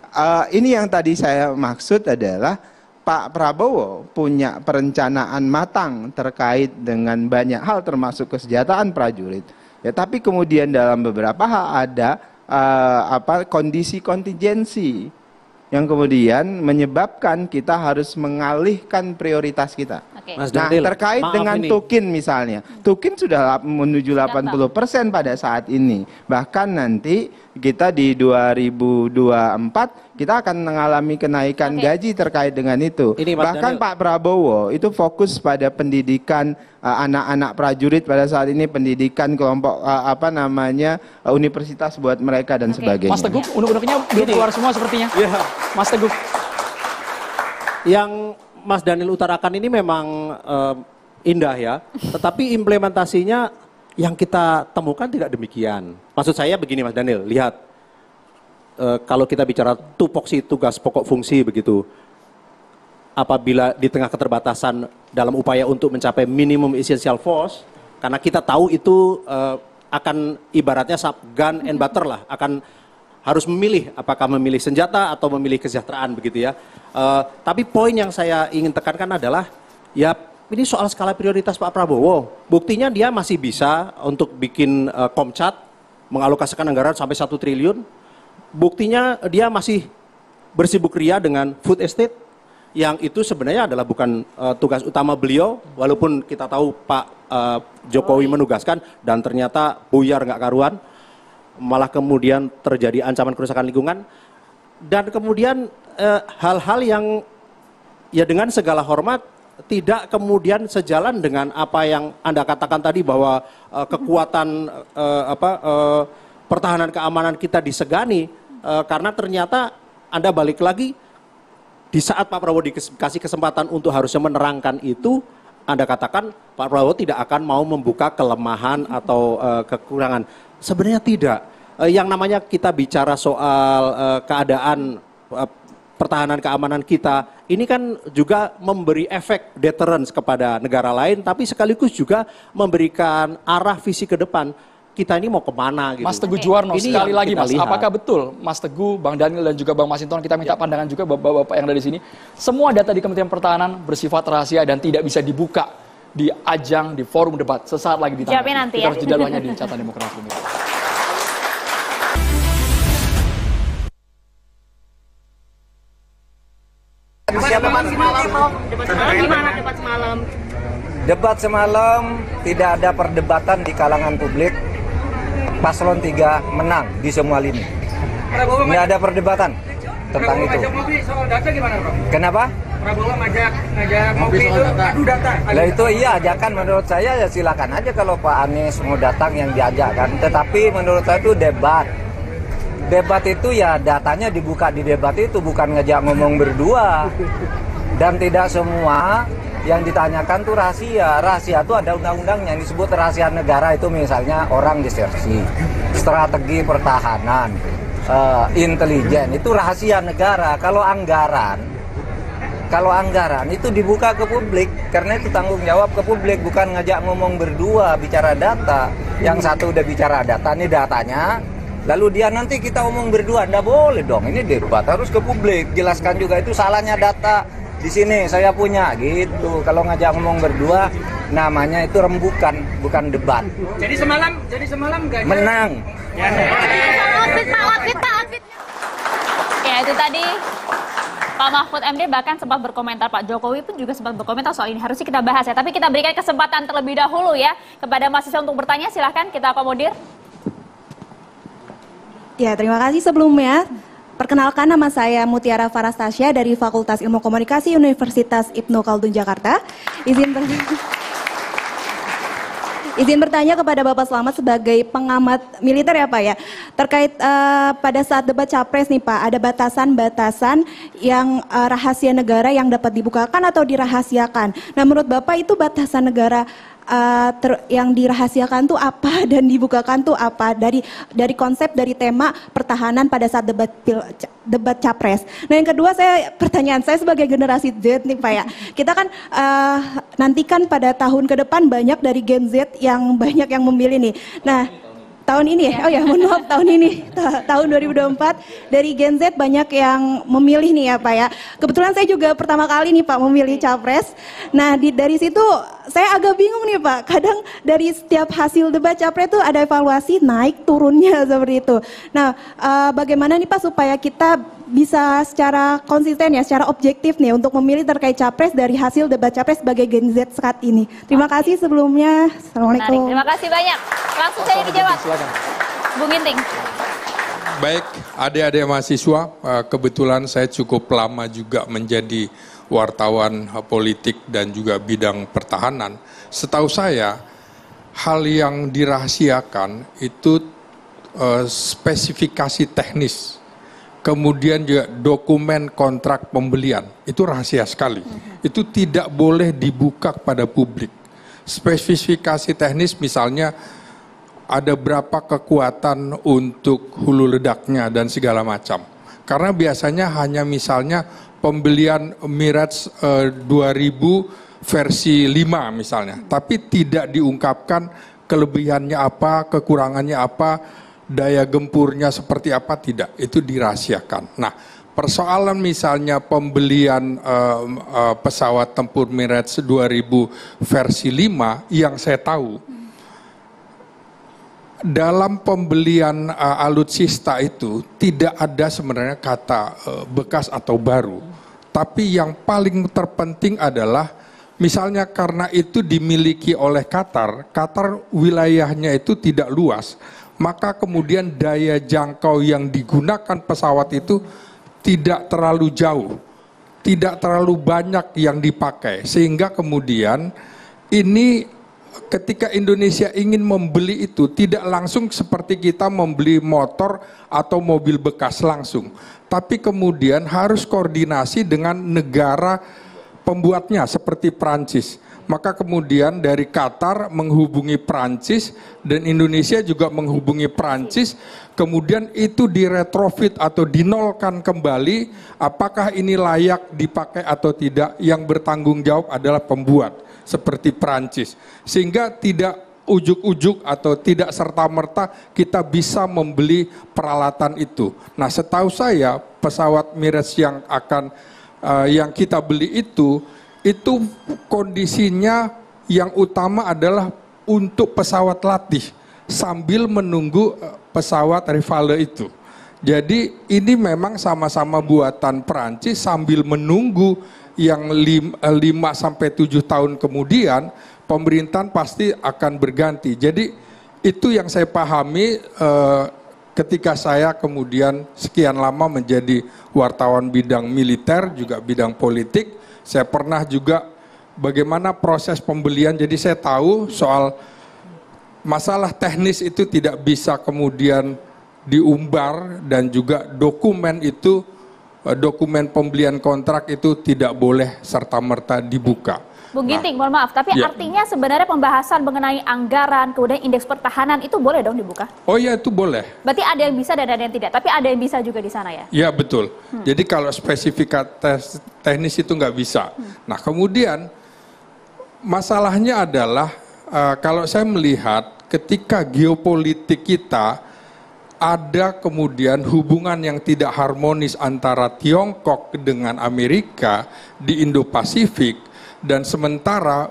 ini yang tadi saya maksud adalah Pak Prabowo punya perencanaan matang terkait dengan banyak hal termasuk kesejahteraan prajurit. Ya, tapi kemudian dalam beberapa hal ada kondisi kontingensi yang kemudian menyebabkan kita harus mengalihkan prioritas kita. Mas Daniel, terkait dengan Tukin misalnya, Tukin sudah menuju 80% pada saat ini. Bahkan nanti kita di 2024 kita akan mengalami kenaikan gaji terkait dengan itu. Bahkan Pak Prabowo itu fokus pada pendidikan anak-anak prajurit pada saat ini, pendidikan kelompok universitas buat mereka dan sebagainya. Mas Teguh, unek-uneknya belum keluar semua sepertinya. Iya, Mas Teguh. Yang Mas Daniel utarakan ini memang indah ya, tetapi implementasinya yang kita temukan tidak demikian. Maksud saya begini Mas Daniel, lihat kalau kita bicara tupoksi tugas pokok fungsi begitu, apabila di tengah keterbatasan dalam upaya untuk mencapai minimum essential force, karena kita tahu itu akan ibaratnya gun and butter lah, akan harus memilih apakah memilih senjata atau memilih kesejahteraan begitu ya. Tapi poin yang saya ingin tekankan adalah ya ini soal skala prioritas Pak Prabowo. Buktinya dia masih bisa untuk bikin Komcat mengalokasikan anggaran sampai 1 triliun. Buktinya dia masih bersibuk ria dengan food estate yang itu sebenarnya adalah bukan tugas utama beliau, walaupun kita tahu Pak Jokowi menugaskan dan ternyata buyar nggak karuan, malah kemudian terjadi ancaman kerusakan lingkungan. Dan kemudian hal-hal yang ya dengan segala hormat tidak kemudian sejalan dengan apa yang Anda katakan tadi bahwa kekuatan pertahanan keamanan kita disegani karena ternyata Anda balik lagi di saat Pak Prabowo dikasih kesempatan untuk harusnya menerangkan itu, Anda katakan Pak Prabowo tidak akan mau membuka kelemahan atau kekurangan. Sebenarnya tidak. Yang namanya kita bicara soal keadaan pertahanan keamanan kita, ini kan juga memberi efek deterrence kepada negara lain, tapi sekaligus juga memberikan arah visi ke depan. Kita ini mau kemana gitu. Mas Teguh Juwarno, ini sekali lagi Mas, apakah betul Mas Teguh, Bang Daniel dan juga Bang Masinton, kita minta pandangan juga bapak-bapak yang ada di sini. Semua data di Kementerian Pertahanan bersifat rahasia dan tidak bisa dibuka di ajang, di forum debat. Sesaat lagi ditanya. Jawabin nanti kita ya. harus jeda hanya di Catatan Demokrasi. Gimana debat semalam? Debat semalam tidak ada perdebatan di kalangan publik. Paslon 3 menang di semua lini. Nggak ada perdebatan tentang itu. Soal data gimana, Bro? Kenapa? Prabowo ngajak ngopi itu adu data. Lah itu iya ajakan, menurut saya ya silakan aja kalau Pak Anies mau datang yang diajakkan. Tetapi menurut saya itu debat. Debat itu ya datanya dibuka di debat itu, bukan ngajak ngomong berdua. Dan tidak semua yang ditanyakan tuh rahasia. Rahasia itu ada undang-undangnya yang disebut rahasia negara, itu misalnya orang disersi, strategi pertahanan, intelijen, itu rahasia negara. Kalau anggaran itu dibuka ke publik, karena itu tanggung jawab ke publik, bukan ngajak ngomong berdua bicara data. Yang satu udah bicara data, ini datanya, lalu dia nanti kita omong berdua, nggak boleh dong. Ini debat harus ke publik, jelaskan juga itu salahnya data. Di sini saya punya gitu. Kalau ngajak ngomong berdua, namanya itu rembukan, bukan debat. Jadi semalam Ganjar menang. Ya itu tadi Pak Mahfud MD bahkan sempat berkomentar, Pak Jokowi pun juga sempat berkomentar soal ini. Harusnya kita bahas ya, tapi kita berikan kesempatan terlebih dahulu ya kepada mahasiswa untuk bertanya. Silahkan kita akomodir. Ya, terima kasih sebelumnya. Perkenalkan, nama saya Mutiara Farastasya dari Fakultas Ilmu Komunikasi Universitas Ibnu Khaldun Jakarta. Izin bertanya kepada Bapak Slamet sebagai pengamat militer ya Pak ya. Terkait pada saat debat Capres nih Pak, ada batasan-batasan yang rahasia negara yang dapat dibukakan atau dirahasiakan. Nah menurut Bapak itu batasan negara yang dirahasiakan tuh apa dan dibukakan tuh apa dari konsep, dari tema pertahanan pada saat debat Capres. Nah yang kedua, pertanyaan saya sebagai generasi Z nih Pak ya, kita kan nantikan pada tahun ke depan banyak dari Gen Z yang banyak yang memilih nih. Nah tahun ini ya, oh ya mohon maaf tahun ini, tahun 2024 dari Gen Z banyak yang memilih nih ya Pak ya. Kebetulan saya juga pertama kali nih Pak memilih Capres. Nah dari situ saya agak bingung nih Pak, kadang dari setiap hasil debat Capres itu ada evaluasi naik turunnya seperti itu. Nah bagaimana nih Pak supaya kita bisa secara konsisten ya, secara objektif nih untuk memilih terkait Capres dari hasil debat Capres sebagai Gen Z saat ini. Terima kasih sebelumnya. Assalamualaikum. Terima kasih banyak. Langsung saja dijawab. Bung Ginting. Baik, adik-adik mahasiswa, kebetulan saya cukup lama juga menjadi wartawan politik dan juga bidang pertahanan. Setahu saya, hal yang dirahasiakan itu spesifikasi teknis, kemudian juga dokumen kontrak pembelian, itu rahasia sekali. Itu tidak boleh dibuka kepada publik. Spesifikasi teknis misalnya, ada berapa kekuatan untuk hulu ledaknya dan segala macam. Karena biasanya hanya misalnya pembelian Mirage 2000 versi 5 misalnya. Tapi tidak diungkapkan kelebihannya apa, kekurangannya apa, daya gempurnya seperti apa, tidak, itu dirahasiakan. Nah, persoalan misalnya pembelian pesawat tempur Mirage 2000 versi 5 yang saya tahu, dalam pembelian alutsista itu tidak ada sebenarnya kata bekas atau baru. Tapi yang paling terpenting adalah misalnya karena itu dimiliki oleh Qatar, Qatar wilayahnya itu tidak luas, maka kemudian daya jangkau yang digunakan pesawat itu tidak terlalu jauh, tidak terlalu banyak yang dipakai, sehingga kemudian ini ketika Indonesia ingin membeli itu tidak langsung seperti kita membeli motor atau mobil bekas langsung, tapi kemudian harus koordinasi dengan negara pembuatnya seperti Prancis. Maka kemudian dari Qatar menghubungi Prancis dan Indonesia juga menghubungi Prancis, kemudian itu diretrofit atau dinolkan kembali, apakah ini layak dipakai atau tidak, yang bertanggung jawab adalah pembuat seperti Prancis. Sehingga tidak ujuk-ujuk atau tidak serta-merta kita bisa membeli peralatan itu. Nah, setahu saya pesawat Mirage yang kita beli itu kondisinya yang utama adalah untuk pesawat latih sambil menunggu pesawat Rafale itu. Jadi ini memang sama-sama buatan Perancis sambil menunggu yang 5-7 tahun kemudian pemerintahan pasti akan berganti. Jadi itu yang saya pahami ketika saya kemudian sekian lama menjadi wartawan bidang militer juga bidang politik. Saya pernah juga bagaimana proses pembelian, jadi saya tahu soal masalah teknis itu tidak bisa kemudian diumbar, dan juga dokumen itu, dokumen pembelian kontrak itu tidak boleh serta-merta dibuka. Bung Ginting, mohon maaf, tapi artinya sebenarnya pembahasan mengenai anggaran, kemudian indeks pertahanan itu boleh dong dibuka? Oh ya, itu boleh. Berarti ada yang bisa dan ada yang tidak, tapi ada yang bisa juga di sana ya? Ya betul. Jadi kalau spesifikasi teknis itu nggak bisa. Nah kemudian masalahnya adalah kalau saya melihat ketika geopolitik kita ada kemudian hubungan yang tidak harmonis antara Tiongkok dengan Amerika di Indo-Pasifik, dan sementara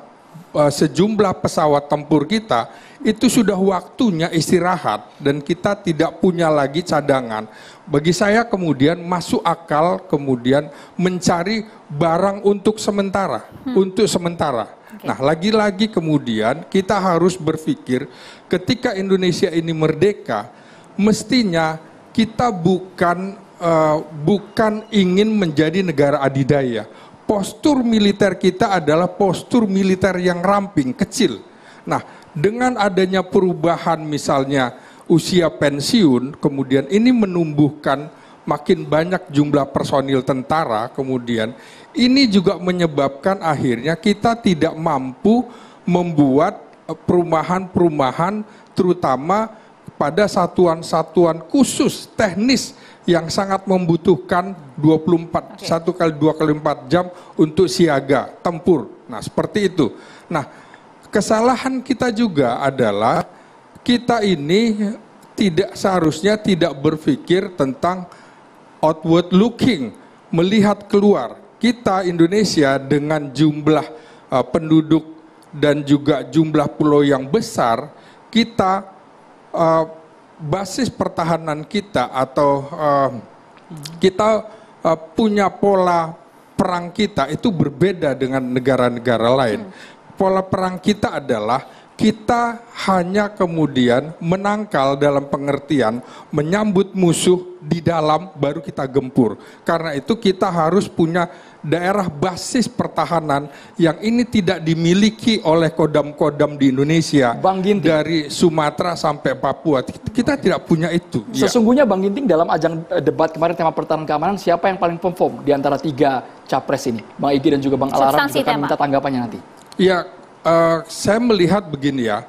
sejumlah pesawat tempur kita itu sudah waktunya istirahat dan kita tidak punya lagi cadangan. Bagi saya kemudian masuk akal kemudian mencari barang untuk sementara, untuk sementara. Nah, lagi-lagi kemudian kita harus berpikir ketika Indonesia ini merdeka, mestinya kita bukan ingin menjadi negara adidaya. Postur militer kita adalah postur militer yang ramping, kecil. Nah, dengan adanya perubahan misalnya usia pensiun, kemudian ini menumbuhkan makin banyak jumlah personil tentara, kemudian ini juga menyebabkan akhirnya kita tidak mampu membuat perumahan-perumahan terutama pada satuan-satuan khusus teknis yang sangat membutuhkan 1x2x4 jam untuk siaga tempur. Nah, seperti itu. Nah, kesalahan kita juga adalah kita ini seharusnya tidak berpikir tentang outward looking, melihat keluar. Kita Indonesia dengan jumlah penduduk dan juga jumlah pulau yang besar, kita basis pertahanan kita atau kita punya pola perang kita itu berbeda dengan negara-negara lain. Pola perang kita adalah kita hanya kemudian menangkal dalam pengertian menyambut musuh di dalam baru kita gempur. Karena itu kita harus punya daerah basis pertahanan yang ini tidak dimiliki oleh kodam-kodam di Indonesia. Bang Ginting, dari Sumatera sampai Papua, kita tidak punya itu. Sesungguhnya Bang Ginting dalam ajang debat kemarin tema pertahanan keamanan, siapa yang paling perform di antara 3 capres ini? Bang Egy dan juga Bang Alaran juga akan minta tanggapannya nanti. Ya, saya melihat begini ya,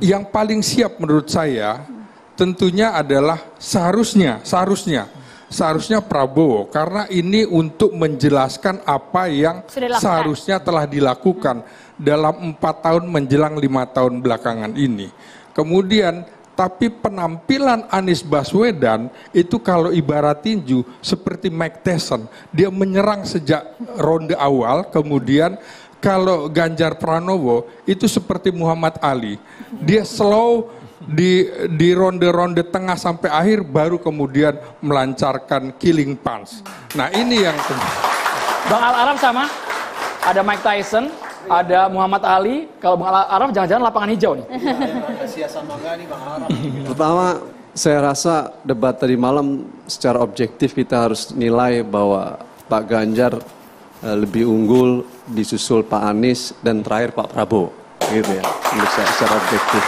yang paling siap menurut saya tentunya adalah seharusnya Prabowo, karena ini untuk menjelaskan apa yang seharusnya telah dilakukan dalam 4 tahun menjelang 5 tahun belakangan ini. Kemudian Tapi penampilan Anies Baswedan itu kalau ibarat tinju seperti Mike Tyson. Dia menyerang sejak ronde awal, kemudian kalau Ganjar Pranowo itu seperti Muhammad Ali. Dia slow di ronde-ronde tengah sampai akhir, baru kemudian melancarkan killing punch. Nah ini yang... Bang Al-Araf sama, ada Mike Tyson, ada Muhammad Ali. Kalau Bang Al-Araf jangan-jangan lapangan hijau nih. Pertama, saya rasa debat tadi malam secara objektif kita harus nilai bahwa Pak Ganjar lebih unggul, disusul Pak Anies, dan terakhir Pak Prabowo. Gitu ya, menurut saya secara objektif.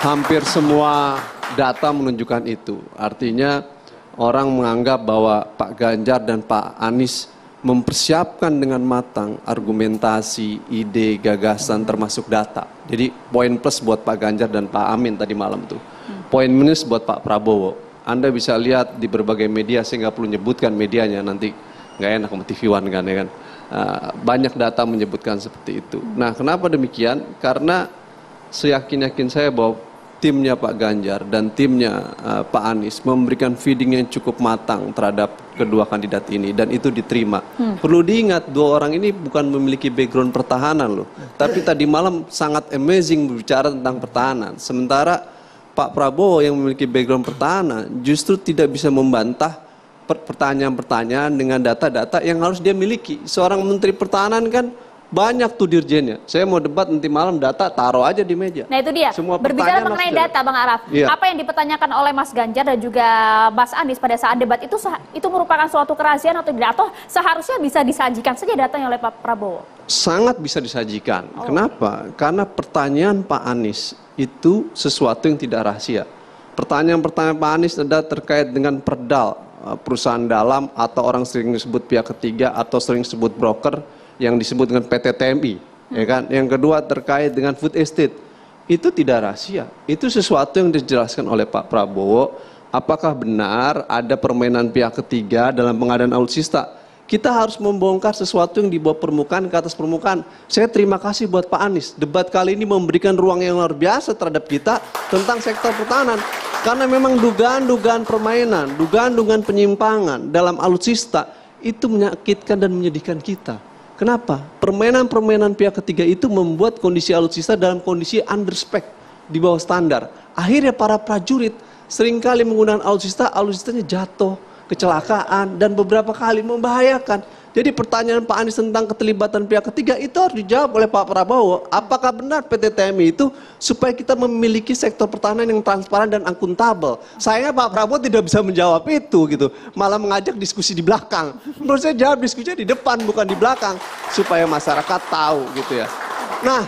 Hampir semua data menunjukkan itu. Artinya orang menganggap bahwa Pak Ganjar dan Pak Anies mempersiapkan dengan matang argumentasi, ide, gagasan termasuk data. Jadi poin plus buat Pak Ganjar dan Pak Amin tadi malam tuh. Poin minus buat Pak Prabowo. Anda bisa lihat di berbagai media, saya nggak perlu nyebutkan medianya, nanti nggak enak sama TV One kan ya kan. Banyak data menyebutkan seperti itu. Nah kenapa demikian? Karena seyakin-yakin saya bahwa timnya Pak Ganjar dan timnya Pak Anies memberikan feeding yang cukup matang terhadap kedua kandidat ini, dan itu diterima. Perlu diingat, dua orang ini bukan memiliki background pertahanan loh, tapi tadi malam sangat amazing berbicara tentang pertahanan. Sementara Pak Prabowo yang memiliki background pertahanan justru tidak bisa membantah pertanyaan-pertanyaan dengan data-data yang harus dia miliki. Seorang menteri pertahanan kan banyak tuh dirjennya. Saya mau debat nanti malam, data taruh aja di meja. Nah itu dia, semua berbicara mengenai data Bang Araf, apa yang dipertanyakan oleh Mas Ganjar dan juga Mas Anies pada saat debat itu merupakan suatu kerahasiaan atau tidak? Atau seharusnya bisa disajikan saja datanya oleh Pak Prabowo? Sangat bisa disajikan. Kenapa? Karena pertanyaan Pak Anies itu sesuatu yang tidak rahasia. Pertanyaan-pertanyaan Pak Anies adalah terkait dengan perdal, perusahaan dalam, atau orang sering disebut pihak ketiga atau sering disebut broker, yang disebut dengan PT TMI, ya kan? Yang kedua terkait dengan food estate, itu tidak rahasia. Itu sesuatu yang dijelaskan oleh Pak Prabowo. Apakah benar ada permainan pihak ketiga dalam pengadaan alutsista? Kita harus membongkar sesuatu yang di bawah permukaan ke atas permukaan. Saya terima kasih buat Pak Anies. Debat kali ini memberikan ruang yang luar biasa terhadap kita tentang sektor pertahanan. Karena memang dugaan-dugaan permainan, dugaan-dugaan penyimpangan dalam alutsista itu menyakitkan dan menyedihkan kita. Kenapa? Permainan-permainan pihak ketiga itu membuat kondisi alutsista dalam kondisi underspec, di bawah standar. Akhirnya para prajurit seringkali menggunakan alutsistanya jatuh, kecelakaan, dan beberapa kali membahayakan. Jadi pertanyaan Pak Anies tentang keterlibatan pihak ketiga itu harus dijawab oleh Pak Prabowo. Apakah benar PT TMI itu supaya kita memiliki sektor pertahanan yang transparan dan akuntabel? Sayangnya Pak Prabowo tidak bisa menjawab itu gitu. Malah mengajak diskusi di belakang. Menurut saya jawab diskusinya di depan bukan di belakang supaya masyarakat tahu gitu ya. Nah,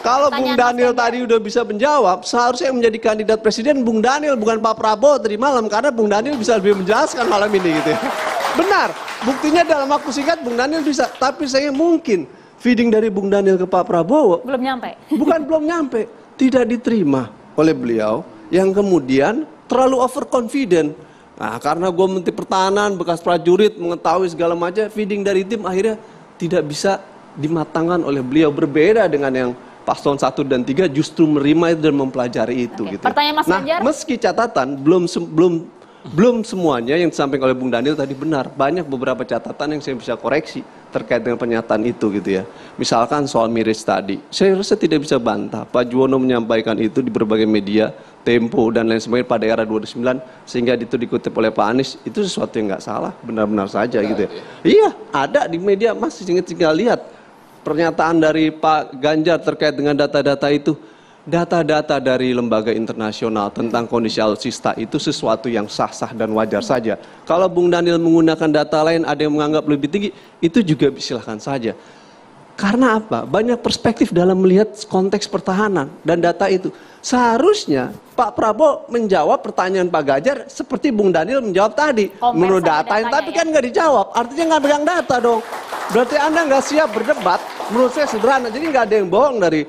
kalau Bung Daniel tadi udah bisa menjawab, seharusnya yang menjadi kandidat presiden Bung Daniel bukan Pak Prabowo tadi malam, karena Bung Daniel bisa lebih menjelaskan malam ini gitu ya. Benar, buktinya dalam waktu singkat Bung Daniel bisa, tapi saya mungkin feeding dari Bung Daniel ke Pak Prabowo belum nyampe. Bukan belum nyampe, tidak diterima oleh beliau yang kemudian terlalu overconfident. Nah, karena gue menteri pertahanan, bekas prajurit, mengetahui segala macam, feeding dari tim akhirnya tidak bisa dimatangkan oleh beliau. Berbeda dengan yang paslon 1 dan 3 justru menerima itu dan mempelajari itu. Gitu. Pertanyaan Mas Ganjar? Meski catatan belum semuanya yang disampaikan oleh Bung Daniel tadi benar. Banyak beberapa catatan yang saya bisa koreksi terkait dengan pernyataan itu gitu ya. Misalkan soal miris tadi, saya rasa tidak bisa bantah. Pak Juwono menyampaikan itu di berbagai media, Tempo dan lain sebagainya pada era 2009, sehingga itu dikutip oleh Pak Anies. Itu sesuatu yang nggak salah, benar-benar saja gitu ya. Iya, ada di media, Mas tinggal lihat pernyataan dari Pak Ganjar terkait dengan data-data itu. Data-data dari lembaga internasional tentang kondisi alutsista itu sesuatu yang sah-sah dan wajar saja. Kalau Bung Daniel menggunakan data lain, ada yang menganggap lebih tinggi, itu juga silahkan saja. Karena apa? Banyak perspektif dalam melihat konteks pertahanan dan data itu. Seharusnya Pak Prabowo menjawab pertanyaan Pak Ganjar seperti Bung Daniel menjawab tadi. Menurut data, tapi kan nggak dijawab. Artinya nggak pegang data dong. Berarti Anda nggak siap berdebat. Menurut saya sederhana. Jadi nggak ada yang bohong dari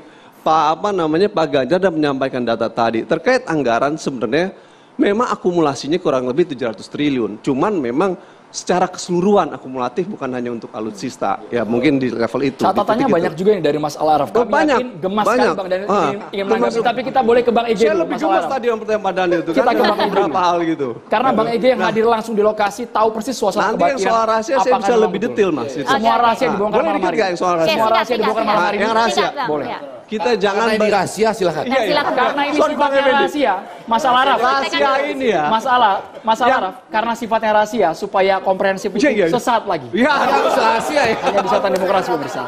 Pak Ganjar dan menyampaikan data tadi. Terkait anggaran sebenarnya memang akumulasinya kurang lebih 700 triliun. Cuman memang secara keseluruhan akumulatif, bukan hanya untuk alutsista. Ya mungkin di level itu. Catatannya gitu. banyak juga nih dari Mas Al-Araf. Kami banyak, yakin gemas banyak. kan Bang Daniel ingin menanggapi, tapi kita boleh ke Bang Ege Saya dulu, lebih Mas gemas Al-Araf. tadi yang pertanyaan Pak Daniel itu. Kita ke Bang Ege berapa hal gitu. Karena Bang Ege yang hadir langsung di lokasi, tahu persis suasana Nanti kebatinan. yang soal rahasia saya bisa lebih detail, Mas. Semua rahasia dibongkar Boleh malam dikit hari. nggak yang soal rahasia? Semua rahasia dibongkar malam hari. Yang rahasia? Boleh. Kita jangan ini rahasia, silakan. Iya, iya. Karena ini sifatnya rahasia, Mas Al-Araf. Rahasia ini ya. Mas Al-Araf, karena sifatnya rahasia supaya komprehensif itu sesaat lagi. Iya, harus rahasia ya. Hanya di Satan Demokrasi pemirsa.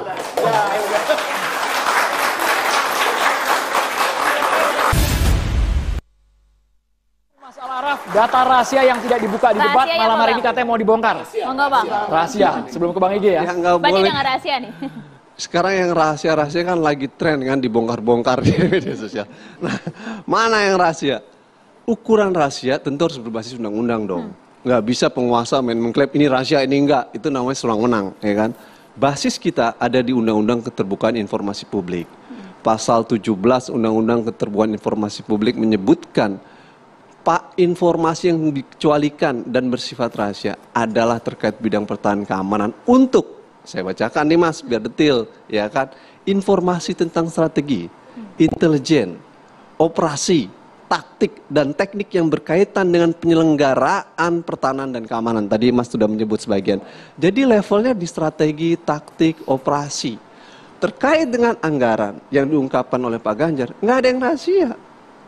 Mas Al-Araf, data rahasia yang tidak dibuka di debat malam hari ini katanya mau dibongkar. Enggak, Bang. Rahasia, sebelum ke Bang Ege ya. Banyak yang rahasia nih. Sekarang yang rahasia-rahasia kan lagi tren kan dibongkar-bongkar di media sosial. Nah, mana yang rahasia? Ukuran rahasia tentu harus berbasis undang-undang dong. Nggak bisa penguasa main mengklaim ini rahasia, ini enggak. Itu namanya sewenang-wenang, ya kan? Basis kita ada di Undang-Undang Keterbukaan Informasi Publik. Pasal 17 Undang-Undang Keterbukaan Informasi Publik menyebutkan informasi yang dikecualikan dan bersifat rahasia adalah terkait bidang pertahanan keamanan untuk, saya bacakan nih Mas, biar detail, ya kan? Informasi tentang strategi, intelijen, operasi, taktik, dan teknik yang berkaitan dengan penyelenggaraan pertahanan dan keamanan. Tadi Mas sudah menyebut sebagian. Jadi levelnya di strategi, taktik, operasi. Terkait dengan anggaran yang diungkapkan oleh Pak Ganjar, nggak ada yang rahasia.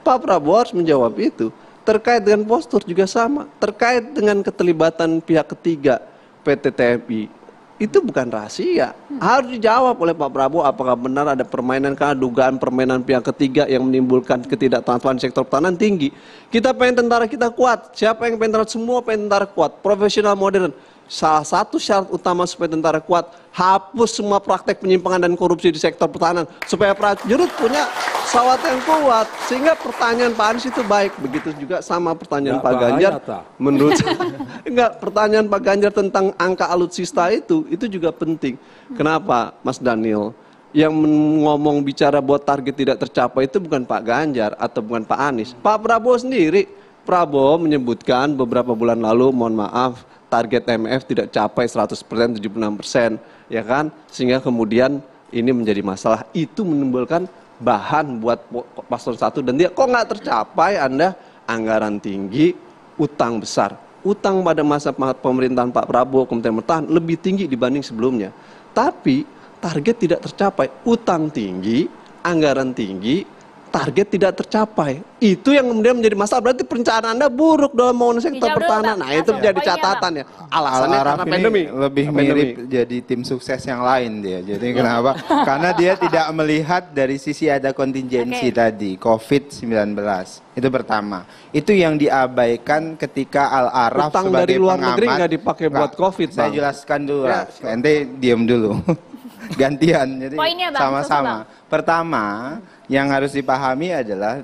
Pak Prabowo harus menjawab itu. Terkait dengan postur juga sama. Terkait dengan keterlibatan pihak ketiga, PT TMI, itu bukan rahasia. Harus dijawab oleh Pak Prabowo apakah benar ada permainan, dugaan permainan pihak ketiga yang menimbulkan ketidaktaatan sektor pertahanan tinggi. Kita pengen tentara kita kuat. Siapa yang pengen tentara? Semua pengen tentara kuat. Profesional modern. Salah satu syarat utama supaya tentara kuat, hapus semua praktek penyimpangan dan korupsi di sektor pertahanan. Supaya prajurit punya pesawat yang kuat. Sehingga pertanyaan Pak Anies itu baik. Begitu juga sama pertanyaan Pak Ganjar. Menurut enggak, pertanyaan Pak Ganjar tentang angka alutsista itu juga penting. Kenapa Mas Daniel? Yang ngomong bicara buat target tidak tercapai itu bukan Pak Ganjar atau bukan Pak Anies. Pak Prabowo sendiri. Prabowo menyebutkan beberapa bulan lalu, mohon maaf, target MF tidak capai 100%, 76%, ya kan? Sehingga kemudian ini menjadi masalah. Itu menimbulkan bahan buat paslon 1 dan dia kok nggak tercapai Anda anggaran tinggi, utang besar. Utang pada masa pemerintahan Pak Prabowo, Kementerian Pertahanan lebih tinggi dibanding sebelumnya. Tapi target tidak tercapai, utang tinggi, anggaran tinggi, target tidak tercapai. Itu yang kemudian menjadi masalah. Berarti perencanaan Anda buruk dalam membangun sektor pertahanan. Nah, itu menjadi catatan ya. Alasannya karena pandemi. Lebih mirip jadi tim sukses yang lain dia. Jadi kenapa? Karena dia tidak melihat dari sisi ada kontingensi tadi, COVID-19. Itu pertama. Itu yang diabaikan ketika Al-Araf sebagai dari luar pengamat. negeri nggak dipakai buat COVID, Saya Bang. jelaskan dulu. Ente diam dulu. Gantian. Jadi sama-sama. Pertama, yang harus dipahami adalah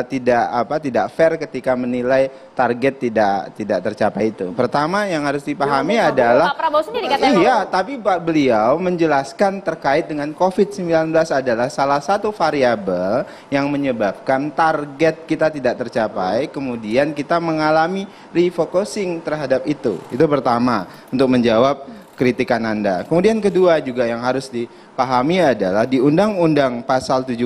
tidak fair ketika menilai target tidak tercapai itu. Pertama yang harus dipahami adalah Pak Prabowo sendiri katanya. Iya, tapi beliau menjelaskan terkait dengan COVID-19 adalah salah satu variabel yang menyebabkan target kita tidak tercapai, kemudian kita mengalami refocusing terhadap itu. Itu pertama untuk menjawab kritikan Anda. Kemudian kedua juga yang harus dipahami adalah di Undang-Undang Pasal 17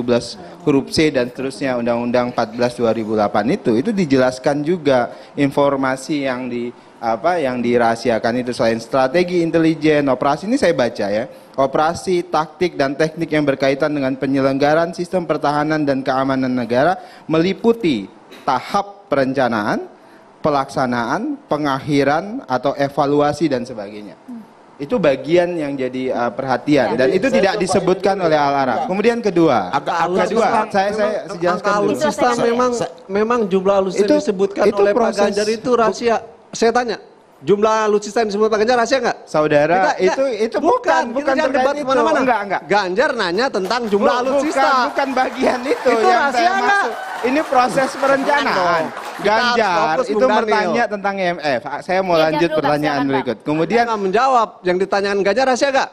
huruf C dan seterusnya Undang-Undang 14 2008 itu dijelaskan juga informasi yang dirahasiakan itu selain strategi, intelijen, operasi. Ini saya baca ya. Operasi, taktik dan teknik yang berkaitan dengan penyelenggaraan sistem pertahanan dan keamanan negara meliputi tahap perencanaan, pelaksanaan, pengakhiran atau evaluasi dan sebagainya. Itu bagian yang jadi perhatian dan itu tidak disebutkan oleh Al-Araf. Kemudian kedua, saya jelaskan dulu. Alutsista memang jumlah alutsista disebutkan oleh Pak Ganjar itu rahasia. Saya tanya, jumlah alutsista yang disebut Pak Ganjar rahasia nggak? Saudara, itu bukan debat kemana-mana. Enggak. Ganjar nanya tentang jumlah alutsista. Bukan bagian itu yang saya maksud. Ini proses perencanaan. Ganjar itu bertanya tentang IMF. Saya mau lanjut pertanyaan berikut. Kemudian nggak menjawab. Yang ditanyakan Ganjar rahasia nggak?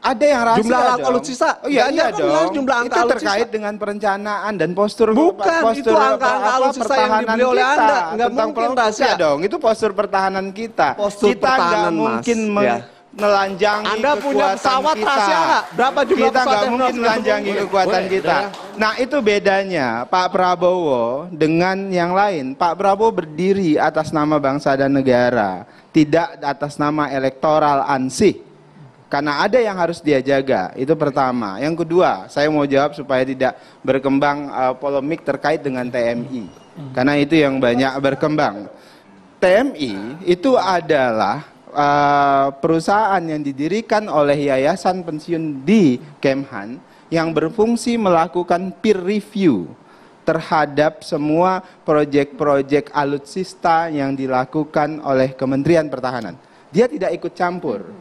Ada yang rahasia Jumlah dong. alutsista. Oh iya, iya dong. Jumlah angka itu alutsista. terkait dengan perencanaan dan postur Itu angka-angka alutsista yang dibeli oleh Anda. Nggak mungkin rahasia dong. Itu postur pertahanan kita. Postur kita nggak pertahanan, mungkin menelanjangi Anda punya kekuatan pesawat kita. rahasia nggak? Berapa jumlah kita pesawat nggak yang mungkin menelanjangi kekuatan kita. Nah itu bedanya Pak Prabowo dengan yang lain. Pak Prabowo berdiri atas nama bangsa dan negara, tidak atas nama elektoral ansih. Karena ada yang harus dia jaga, itu pertama. Yang kedua, saya mau jawab supaya tidak berkembang polemik terkait dengan TMI. Karena itu yang banyak berkembang. TMI itu adalah perusahaan yang didirikan oleh Yayasan Pensiun di Kemhan yang berfungsi melakukan peer review terhadap semua proyek-proyek alutsista yang dilakukan oleh Kementerian Pertahanan. Dia tidak ikut campur.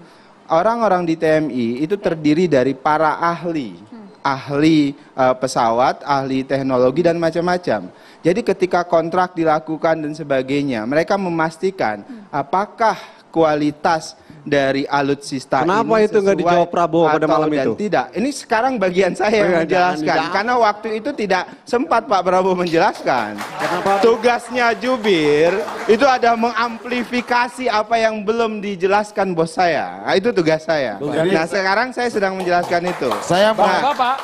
Orang-orang di TMI itu terdiri dari para ahli, ahli pesawat, ahli teknologi dan macam-macam. Jadi ketika kontrak dilakukan dan sebagainya, mereka memastikan apakah kualitas dari alutsista Kenapa ini itu nggak dijawab Prabowo pada malam dan itu? tidak. Ini sekarang bagian saya yang menjelaskan. Karena waktu itu tidak sempat Pak Prabowo menjelaskan. Tugasnya jubir itu ada mengamplifikasi apa yang belum dijelaskan bos saya. Nah, itu tugas saya. Nah sekarang saya sedang menjelaskan itu. Saya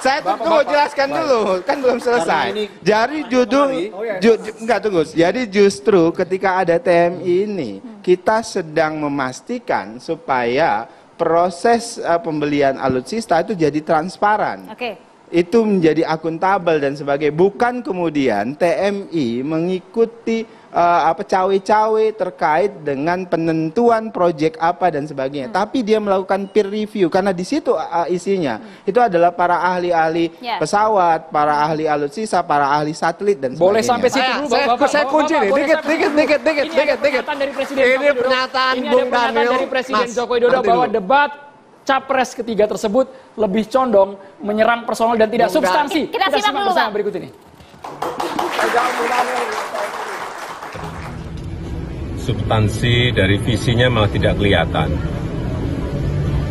saya tunggu jelaskan dulu, kan belum selesai. Jadi Jadi justru ketika ada TMI ini, kita sedang memastikan supaya proses pembelian alutsista itu jadi transparan. Itu menjadi akuntabel dan sebagainya. Bukan kemudian TMI mengikuti cawe-cawe terkait dengan penentuan proyek apa dan sebagainya. Tapi dia melakukan peer review karena di situ isinya itu adalah para ahli-ahli pesawat, para ahli alutsista, para ahli satelit dan sebagainya. Boleh sampai situ dulu, Bapak. Saya kunci nih, dikit. Ini pernyataan Bung Daniel dari Presiden Joko Widodo bahwa debat Capres ketiga tersebut lebih condong menyerang personal dan tidak substansi. Kita simak dulu, bersama berikut ini. Substansi dari visinya malah tidak kelihatan.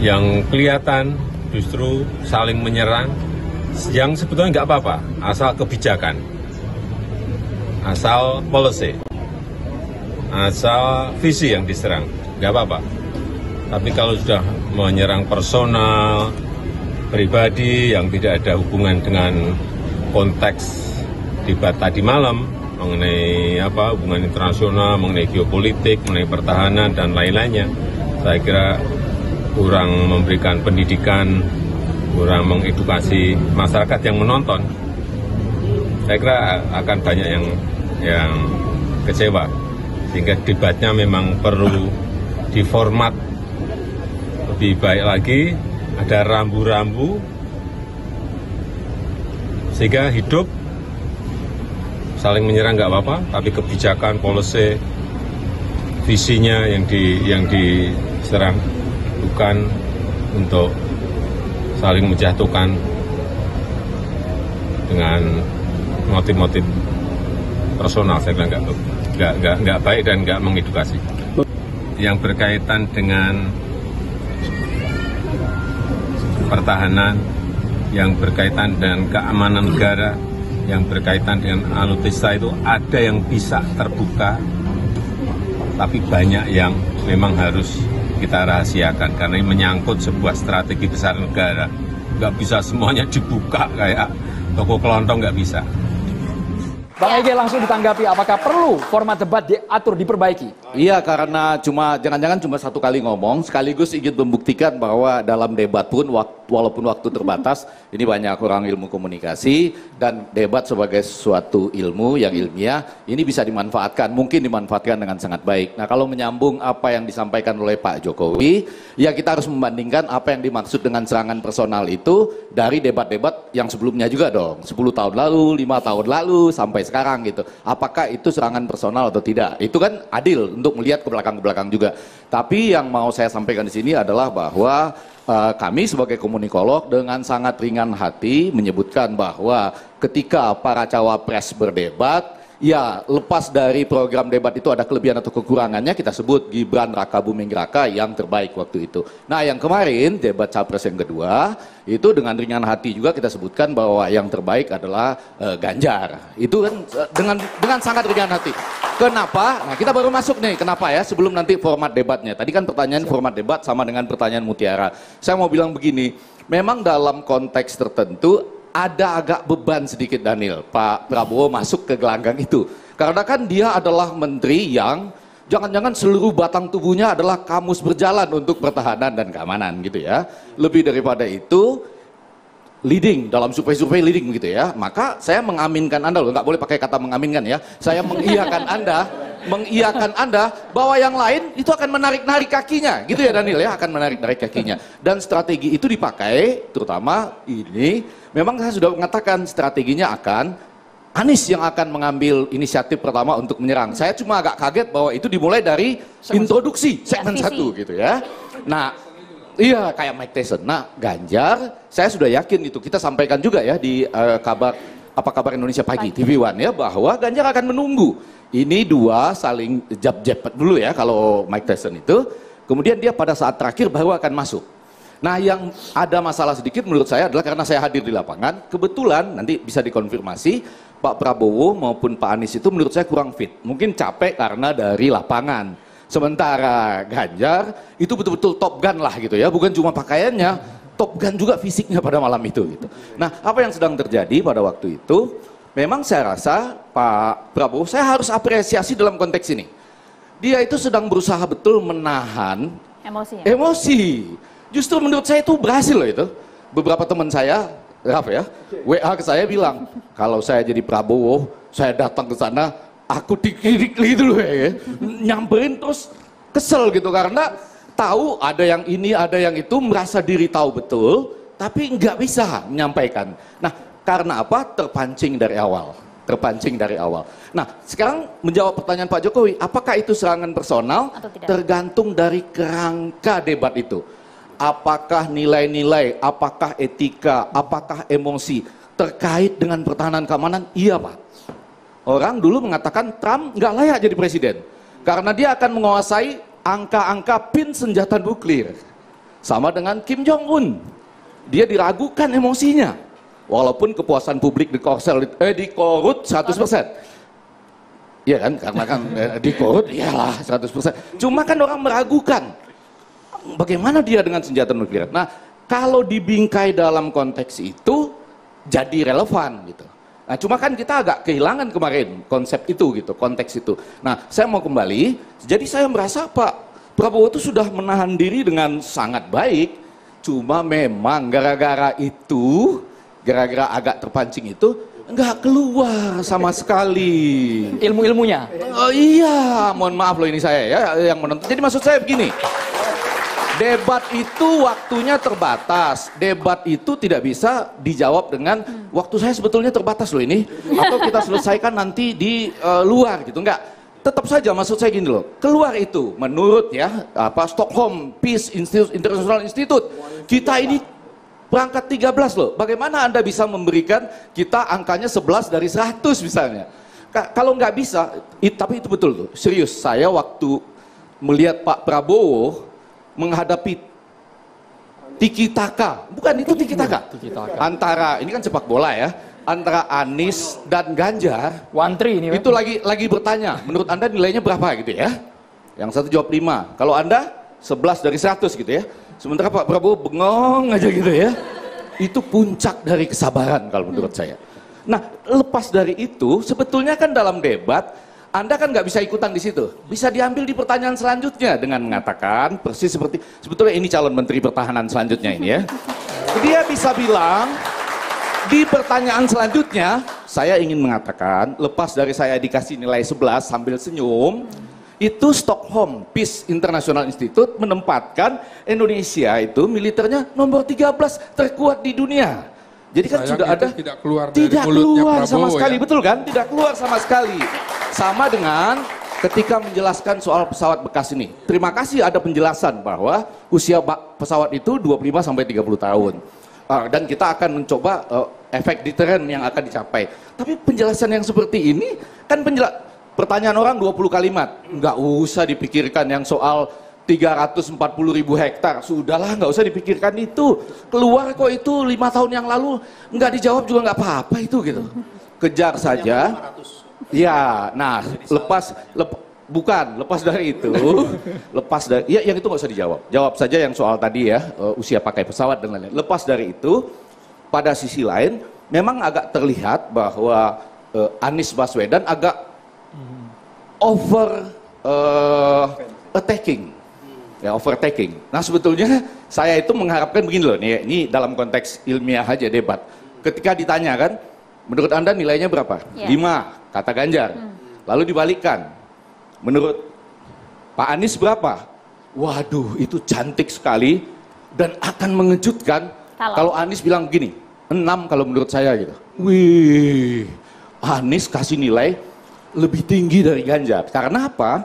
Yang kelihatan justru saling menyerang, yang sebetulnya nggak apa-apa, asal kebijakan, asal policy, asal visi yang diserang, nggak apa-apa. Tapi kalau sudah menyerang personal, pribadi yang tidak ada hubungan dengan konteks debat tadi malam mengenai hubungan internasional, mengenai geopolitik, mengenai pertahanan dan lain-lainnya, saya kira kurang memberikan pendidikan, kurang mengedukasi masyarakat yang menonton. Saya kira akan banyak yang kecewa, sehingga debatnya memang perlu diformat lebih baik lagi, ada rambu-rambu sehingga hidup. Saling menyerang nggak apa-apa, tapi kebijakan, policy, visinya yang diserang, bukan untuk saling menjatuhkan dengan motif-motif personal. Saya kira nggak baik dan nggak mengedukasi. Yang berkaitan dengan pertahanan, yang berkaitan dengan keamanan negara, yang berkaitan dengan alutsista itu ada yang bisa terbuka, tapi banyak yang memang harus kita rahasiakan karena ini menyangkut sebuah strategi besar negara. Nggak bisa semuanya dibuka kayak toko kelontong, nggak bisa. Bang Ege langsung ditanggapi, apakah perlu format debat diatur, diperbaiki? Iya, karena jangan-jangan cuma satu kali ngomong, sekaligus ingin membuktikan bahwa dalam debat pun, walaupun waktu terbatas, ini banyak orang ilmu komunikasi, dan debat sebagai suatu ilmu yang ilmiah, ini bisa dimanfaatkan, mungkin dimanfaatkan dengan sangat baik. Nah, kalau menyambung apa yang disampaikan oleh Pak Jokowi, ya kita harus membandingkan apa yang dimaksud dengan serangan personal itu dari debat-debat yang sebelumnya juga dong, 10 tahun lalu, 5 tahun lalu, sampai sekarang gitu. Apakah itu serangan personal atau tidak? Itu kan adil untuk melihat ke belakang juga. Tapi yang mau saya sampaikan di sini adalah bahwa kami sebagai komunikolog dengan sangat ringan hati menyebutkan bahwa ketika para cawapres berdebat, Ya, lepas dari program debat itu ada kelebihan atau kekurangannya, kita sebut Gibran Raka Buming Raka yang terbaik waktu itu. Nah, yang kemarin debat Capres yang kedua, itu dengan ringan hati juga kita sebutkan bahwa yang terbaik adalah Ganjar. Itu kan dengan sangat ringan hati. Kenapa? Nah, kita baru masuk nih, kenapa ya, sebelum nanti format debatnya. Tadi kan pertanyaan format debat sama dengan pertanyaan Mutiara. Saya mau bilang begini, memang dalam konteks tertentu, ada agak beban sedikit Daniel, Pak Prabowo masuk ke gelanggang itu. Karena kan dia adalah menteri yang jangan-jangan seluruh batang tubuhnya adalah kamus berjalan untuk pertahanan dan keamanan gitu ya. Lebih daripada itu, leading, dalam survei-survei leading gitu ya. Maka saya mengaminkan Anda loh, nggak boleh pakai kata mengaminkan ya. Saya mengiyakan Anda bahwa yang lain itu akan menarik-narik kakinya gitu ya Daniel ya, akan menarik-narik kakinya. Dan strategi itu dipakai, terutama ini, memang saya sudah mengatakan strateginya akan Anies yang akan mengambil inisiatif pertama untuk menyerang. Saya cuma agak kaget bahwa itu dimulai dari introduksi segmen 1 gitu ya. Nah, iya kayak Mike Tyson. Nah, Ganjar, saya sudah yakin itu. Kita sampaikan juga ya di Apa Kabar Indonesia Pagi, TV One ya, bahwa Ganjar akan menunggu. Ini dua saling jab-jab dulu ya kalau Mike Tyson itu. Kemudian dia pada saat terakhir baru akan masuk. Nah, yang ada masalah sedikit menurut saya adalah karena saya hadir di lapangan, kebetulan nanti bisa dikonfirmasi, Pak Prabowo maupun Pak Anies itu menurut saya kurang fit. Mungkin capek karena dari lapangan. Sementara Ganjar itu betul-betul Top Gun lah gitu ya, bukan cuma pakaiannya, Top Gun juga fisiknya pada malam itu gitu. Nah, apa yang sedang terjadi pada waktu itu, memang saya rasa Pak Prabowo, saya harus apresiasi dalam konteks ini. Dia itu sedang berusaha betul menahan emosi. Justru menurut saya itu berhasil loh itu. Beberapa teman saya, Raf ya, WA ke saya bilang, kalau saya jadi Prabowo, saya datang ke sana, aku dikirik gitu loh ya, nyamperin terus kesel gitu karena tahu ada yang ini, ada yang itu, merasa diri tahu betul, tapi nggak bisa menyampaikan. Nah, karena apa? Terpancing dari awal. Nah, sekarang menjawab pertanyaan Pak Jokowi, apakah itu serangan personal? Tergantung dari kerangka debat itu. Apakah nilai-nilai, apakah etika, apakah emosi terkait dengan pertahanan keamanan? Iya Pak. Orang dulu mengatakan Trump nggak layak jadi presiden karena dia akan menguasai angka-angka pin senjata nuklir. Sama dengan Kim Jong-un, dia diragukan emosinya. Walaupun kepuasan publik dikorut 100%. Iya kan, karena kan dikorut, iyalah 100%. Cuma kan orang meragukan, bagaimana dia dengan senjata nuklir. Nah, kalau dibingkai dalam konteks itu, jadi relevan gitu. Nah, cuma kan kita agak kehilangan kemarin konsep itu gitu, konteks itu. Nah, saya mau kembali, jadi saya merasa Pak Prabowo itu sudah menahan diri dengan sangat baik, cuma memang gara-gara agak terpancing itu, nggak keluar sama sekali. Ilmu-ilmunya? Oh iya, mohon maaf loh ini saya ya yang menonton. Jadi maksud saya begini, debat itu waktunya terbatas. Debat itu tidak bisa dijawab dengan waktu saya sebetulnya terbatas loh ini. Atau kita selesaikan nanti di luar gitu. Enggak. Tetap saja maksud saya gini loh. Keluar itu menurut ya Stockholm Peace Institute, International Institute. Kita ini perangkat 13 loh. Bagaimana Anda bisa memberikan kita angkanya 11 dari 100 misalnya. Kalau nggak bisa, tapi itu betul tuh. Serius, saya waktu melihat Pak Prabowo menghadapi tiki taka, bukan itu tiki taka, antara ini kan sepak bola ya, antara Anies dan Ganjar, Wantri ini itu lagi bertanya, menurut Anda nilainya berapa gitu ya? Yang satu jawab 5, kalau Anda 11 dari 100 gitu ya. Sementara Pak Prabowo bengong aja gitu ya. Itu puncak dari kesabaran kalau menurut saya. Nah, lepas dari itu, sebetulnya kan dalam debat Anda kan nggak bisa ikutan di situ. Bisa diambil di pertanyaan selanjutnya dengan mengatakan persis seperti sebetulnya ini calon menteri pertahanan selanjutnya ini ya. Dia bisa bilang di pertanyaan selanjutnya saya ingin mengatakan lepas dari saya dikasih nilai 11 sambil senyum, itu Stockholm Peace International Institute menempatkan Indonesia itu militernya nomor 13 terkuat di dunia. Jadi kan sudah ada tidak keluar sama sekali, betul kan? Tidak keluar sama sekali. Sama dengan ketika menjelaskan soal pesawat bekas ini. Terima kasih ada penjelasan bahwa usia pesawat itu 25 sampai 30 tahun. Dan kita akan mencoba efek deteren yang akan dicapai. Tapi penjelasan yang seperti ini kan pertanyaan orang 20 kalimat. Nggak usah dipikirkan yang soal 340.000 hektar. Sudahlah, nggak usah dipikirkan itu. Keluar kok itu 5 tahun yang lalu, nggak dijawab juga nggak apa-apa itu gitu. Kejar saja. Ya, nah lepas dari itu, ya yang itu nggak usah dijawab. Jawab saja yang soal tadi ya, usia pakai pesawat dan lain-lain. Lepas dari itu, pada sisi lain, memang agak terlihat bahwa Anies Baswedan agak overtaking. Nah sebetulnya saya itu mengharapkan begini loh, nih, ini dalam konteks ilmiah aja debat. Ketika ditanya kan, menurut Anda nilainya berapa? 5, kata Ganjar. Lalu dibalikkan. Menurut Pak Anies berapa? Waduh, itu cantik sekali dan akan mengejutkan kalau Anies bilang begini, 6 kalau menurut saya gitu. Wih, Anies kasih nilai lebih tinggi dari Ganjar. Karena apa?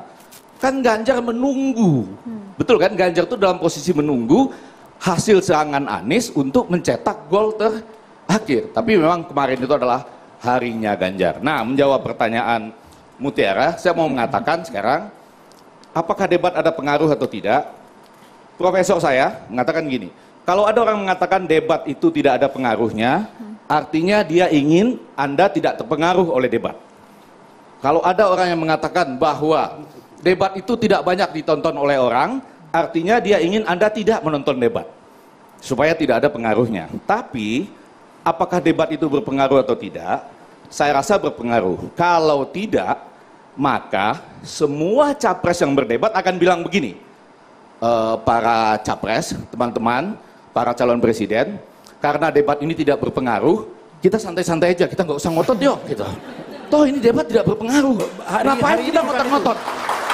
Kan Ganjar menunggu. Betul kan? Ganjar itu dalam posisi menunggu hasil serangan Anies untuk mencetak gol terakhir. Tapi memang kemarin itu adalah harinya Ganjar. Nah, menjawab pertanyaan Mutiara, saya mau mengatakan sekarang, apakah debat ada pengaruh atau tidak? Profesor saya mengatakan gini, kalau ada orang mengatakan debat itu tidak ada pengaruhnya, artinya dia ingin Anda tidak terpengaruh oleh debat. Kalau ada orang yang mengatakan bahwa debat itu tidak banyak ditonton oleh orang, artinya dia ingin Anda tidak menonton debat, supaya tidak ada pengaruhnya. Tapi, apakah debat itu berpengaruh atau tidak? Saya rasa berpengaruh. Kalau tidak, maka semua capres yang berdebat akan bilang begini, para capres, teman-teman, para calon presiden, karena debat ini tidak berpengaruh, kita santai-santai aja, kita nggak usah ngotot yuk, gitu. Toh ini debat tidak berpengaruh, kenapa kita ngotot-ngotot?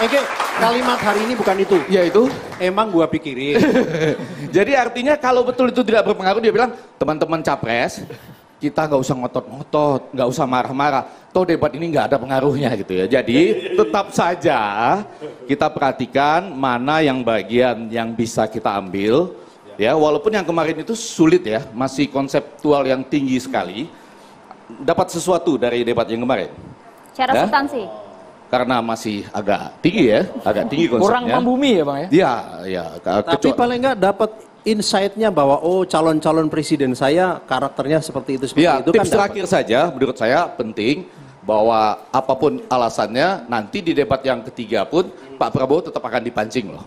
Oke, kalimat hari ini bukan itu. Ya itu? Emang gua pikirin. Jadi artinya kalau betul itu tidak berpengaruh, dia bilang, teman-teman capres, kita nggak usah ngotot-ngotot, nggak usah marah-marah. Toh debat ini nggak ada pengaruhnya gitu ya. Jadi tetap saja kita perhatikan mana yang bagian yang bisa kita ambil. Ya, walaupun yang kemarin itu sulit ya, masih konseptual yang tinggi sekali. Dapat sesuatu dari debat yang kemarin. Secara substansi. Karena masih agak tinggi ya, agak tinggi konsepnya. Kurang membumi ya Bang ya? Iya, ya. Tapi paling nggak dapat insight-nya bahwa calon-calon presiden saya karakternya seperti itu ya, itu tips terakhir saja menurut saya penting bahwa apapun alasannya nanti di debat yang ketiga pun Pak Prabowo tetap akan dipancing loh.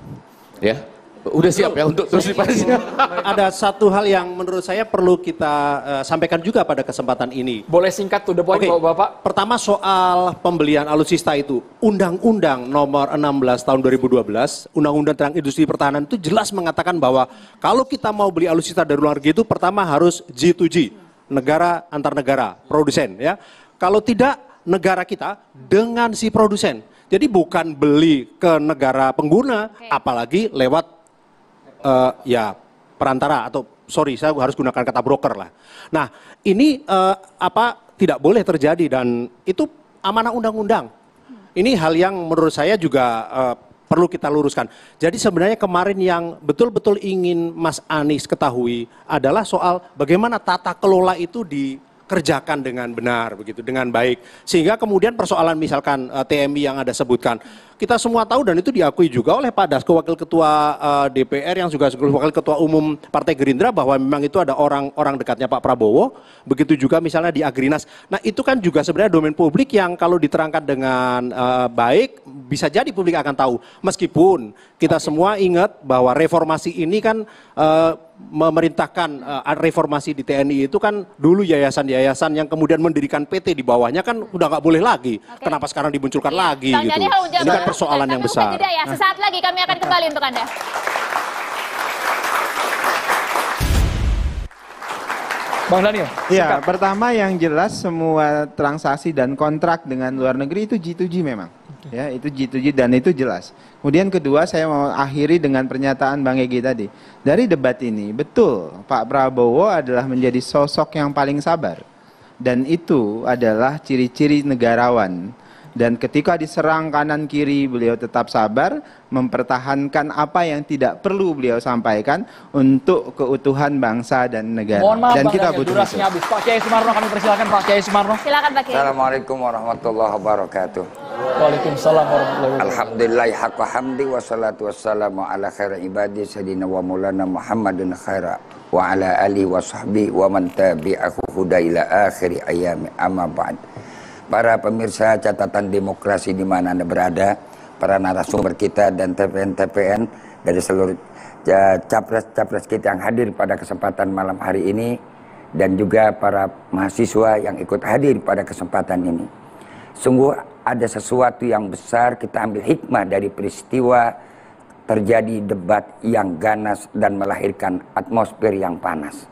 Ya. Udah siap ya untuk terus dipancing. Ada satu hal yang menurut saya perlu kita sampaikan juga pada kesempatan ini. Boleh singkat to the point Bapak? Pertama soal pembelian alutsista itu. Undang-Undang nomor 16 tahun 2012, Undang-Undang tentang industri pertahanan itu jelas mengatakan bahwa kalau kita mau beli alutsista dari luar negeri itu pertama harus G2G, negara antar negara, produsen ya. Kalau tidak negara kita dengan si produsen. Jadi bukan beli ke negara pengguna, apalagi lewat ya perantara atau saya harus gunakan kata broker lah. Nah ini tidak boleh terjadi dan itu amanah undang-undang. Ini hal yang menurut saya juga perlu kita luruskan. Jadi sebenarnya kemarin yang betul-betul ingin Mas Anies ketahui adalah soal bagaimana tata kelola itu dikerjakan dengan benar begitu, dengan baik. Sehingga kemudian persoalan misalkan TMI yang Anda sebutkan, kita semua tahu dan itu diakui juga oleh Pak Dasko, Wakil Ketua DPR yang juga Wakil Ketua Umum Partai Gerindra bahwa memang itu ada orang dekatnya Pak Prabowo, begitu juga misalnya di Agrinas. Nah itu kan juga sebenarnya domain publik yang kalau diterangkan dengan baik, bisa jadi publik akan tahu. Meskipun kita semua ingat bahwa reformasi ini kan memerintahkan reformasi di TNI itu kan dulu yayasan-yayasan yang kemudian mendirikan PT di bawahnya kan udah nggak boleh lagi. Kenapa sekarang dimunculkan lagi gitu? Ini kan persoalan yang besar. Ya. Sesaat lagi kami akan kembali untuk Anda. Bang Daniel. Ya, pertama yang jelas semua transaksi dan kontrak dengan luar negeri itu G2G memang. Ya, itu G2G dan itu jelas. Kemudian kedua saya mau akhiri dengan pernyataan Bang Egy tadi. Dari debat ini, betul Pak Prabowo adalah menjadi sosok yang paling sabar. Dan itu adalah ciri-ciri negarawan. Dan ketika diserang kanan kiri, beliau tetap sabar, mempertahankan apa yang tidak perlu beliau sampaikan untuk keutuhan bangsa dan negara. Mohon maaf, dan Bang kita Daniel, butuh durasinya habis. Pak Kiai Sumarno, kami persilakan Pak Kiai Sumarno. Silakan Pak Kiai. Assalamualaikum warahmatullahi wabarakatuh. Waalaikumsalam warahmatullahi wabarakatuh. Alhamdulillah haqqa hamdi wassalatu wassalamu ala khairi ibadi sayyidina wa maulana Muhammadin khaira wa ala alihi wa sahbihi wa man tabi'ahu huda ila akhiri ayami amma ba'd. Para pemirsa catatan demokrasi di mana Anda berada, para narasumber kita dan TPN-TPN dari seluruh capres-capres kita yang hadir pada kesempatan malam hari ini, dan juga para mahasiswa yang ikut hadir pada kesempatan ini. Sungguh ada sesuatu yang besar, kita ambil hikmah dari peristiwa terjadi debat yang ganas dan melahirkan atmosfer yang panas.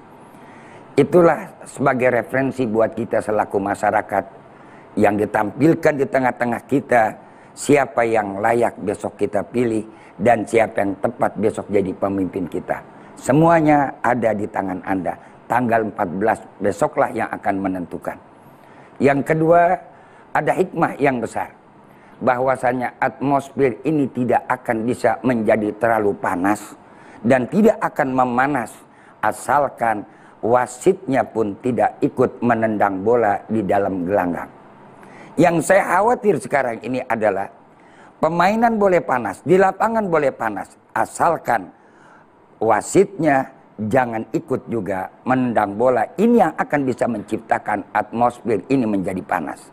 Itulah sebagai referensi buat kita selaku masyarakat yang ditampilkan di tengah-tengah kita, siapa yang layak besok kita pilih dan siapa yang tepat besok jadi pemimpin kita. Semuanya ada di tangan Anda. Tanggal 14 besoklah yang akan menentukan. Yang kedua, ada hikmah yang besar. Bahwasanya atmosfer ini tidak akan bisa menjadi terlalu panas dan tidak akan memanas asalkan wasitnya pun tidak ikut menendang bola di dalam gelanggang. Yang saya khawatir sekarang ini adalah permainan boleh panas, di lapangan boleh panas, asalkan wasitnya jangan ikut juga menendang bola. Ini yang akan bisa menciptakan atmosfer ini menjadi panas.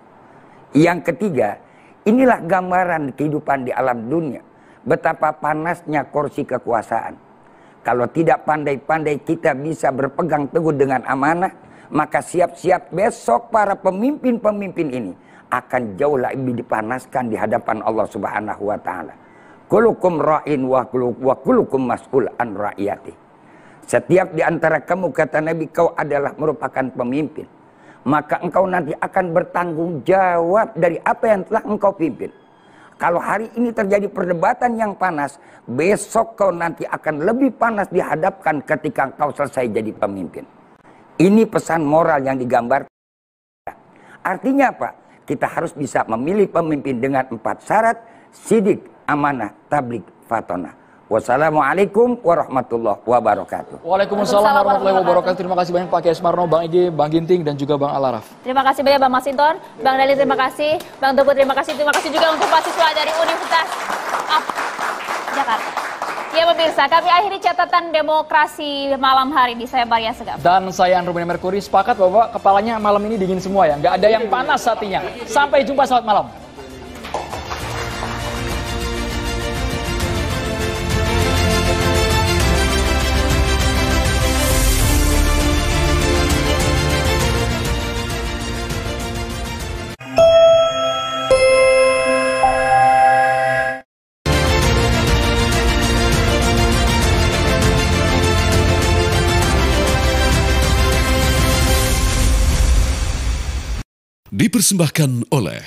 Yang ketiga, inilah gambaran kehidupan di alam dunia. Betapa panasnya kursi kekuasaan. Kalau tidak pandai-pandai kita bisa berpegang teguh dengan amanah, maka siap-siap besok para pemimpin-pemimpin ini akan jauh lebih dipanaskan di hadapan Allah Subhanahu wa taala. Kullukum ra'in wa kullukum mas'ul an ra'iyati. Setiap di antara kamu, kata Nabi, kau adalah merupakan pemimpin. Maka engkau nanti akan bertanggung jawab dari apa yang telah engkau pimpin. Kalau hari ini terjadi perdebatan yang panas, besok kau nanti akan lebih panas dihadapkan ketika engkau selesai jadi pemimpin. Ini pesan moral yang digambarkan. Artinya apa? Kita harus bisa memilih pemimpin dengan 4 syarat: sidik, amanah, tabligh, fatonah. Wassalamualaikum warahmatullahi wabarakatuh. Waalaikumsalam warahmatullahi wabarakatuh. Terima kasih banyak Pak Kiai Sumarno, Bang Ige, Bang Ginting, dan juga Bang Alaraf. Terima kasih banyak Bang Masinton, Bang Dali terima kasih, Bang Teguh terima kasih juga untuk mahasiswa dari Universitas Jakarta. Ya pemirsa, kami akhiri catatan demokrasi malam hari di saya Maria Segaf. Dan saya Andrew Merkuri, sepakat bahwa kepalanya malam ini dingin semua ya, nggak ada yang panas hatinya. Sampai jumpa, selamat malam. Dipersembahkan oleh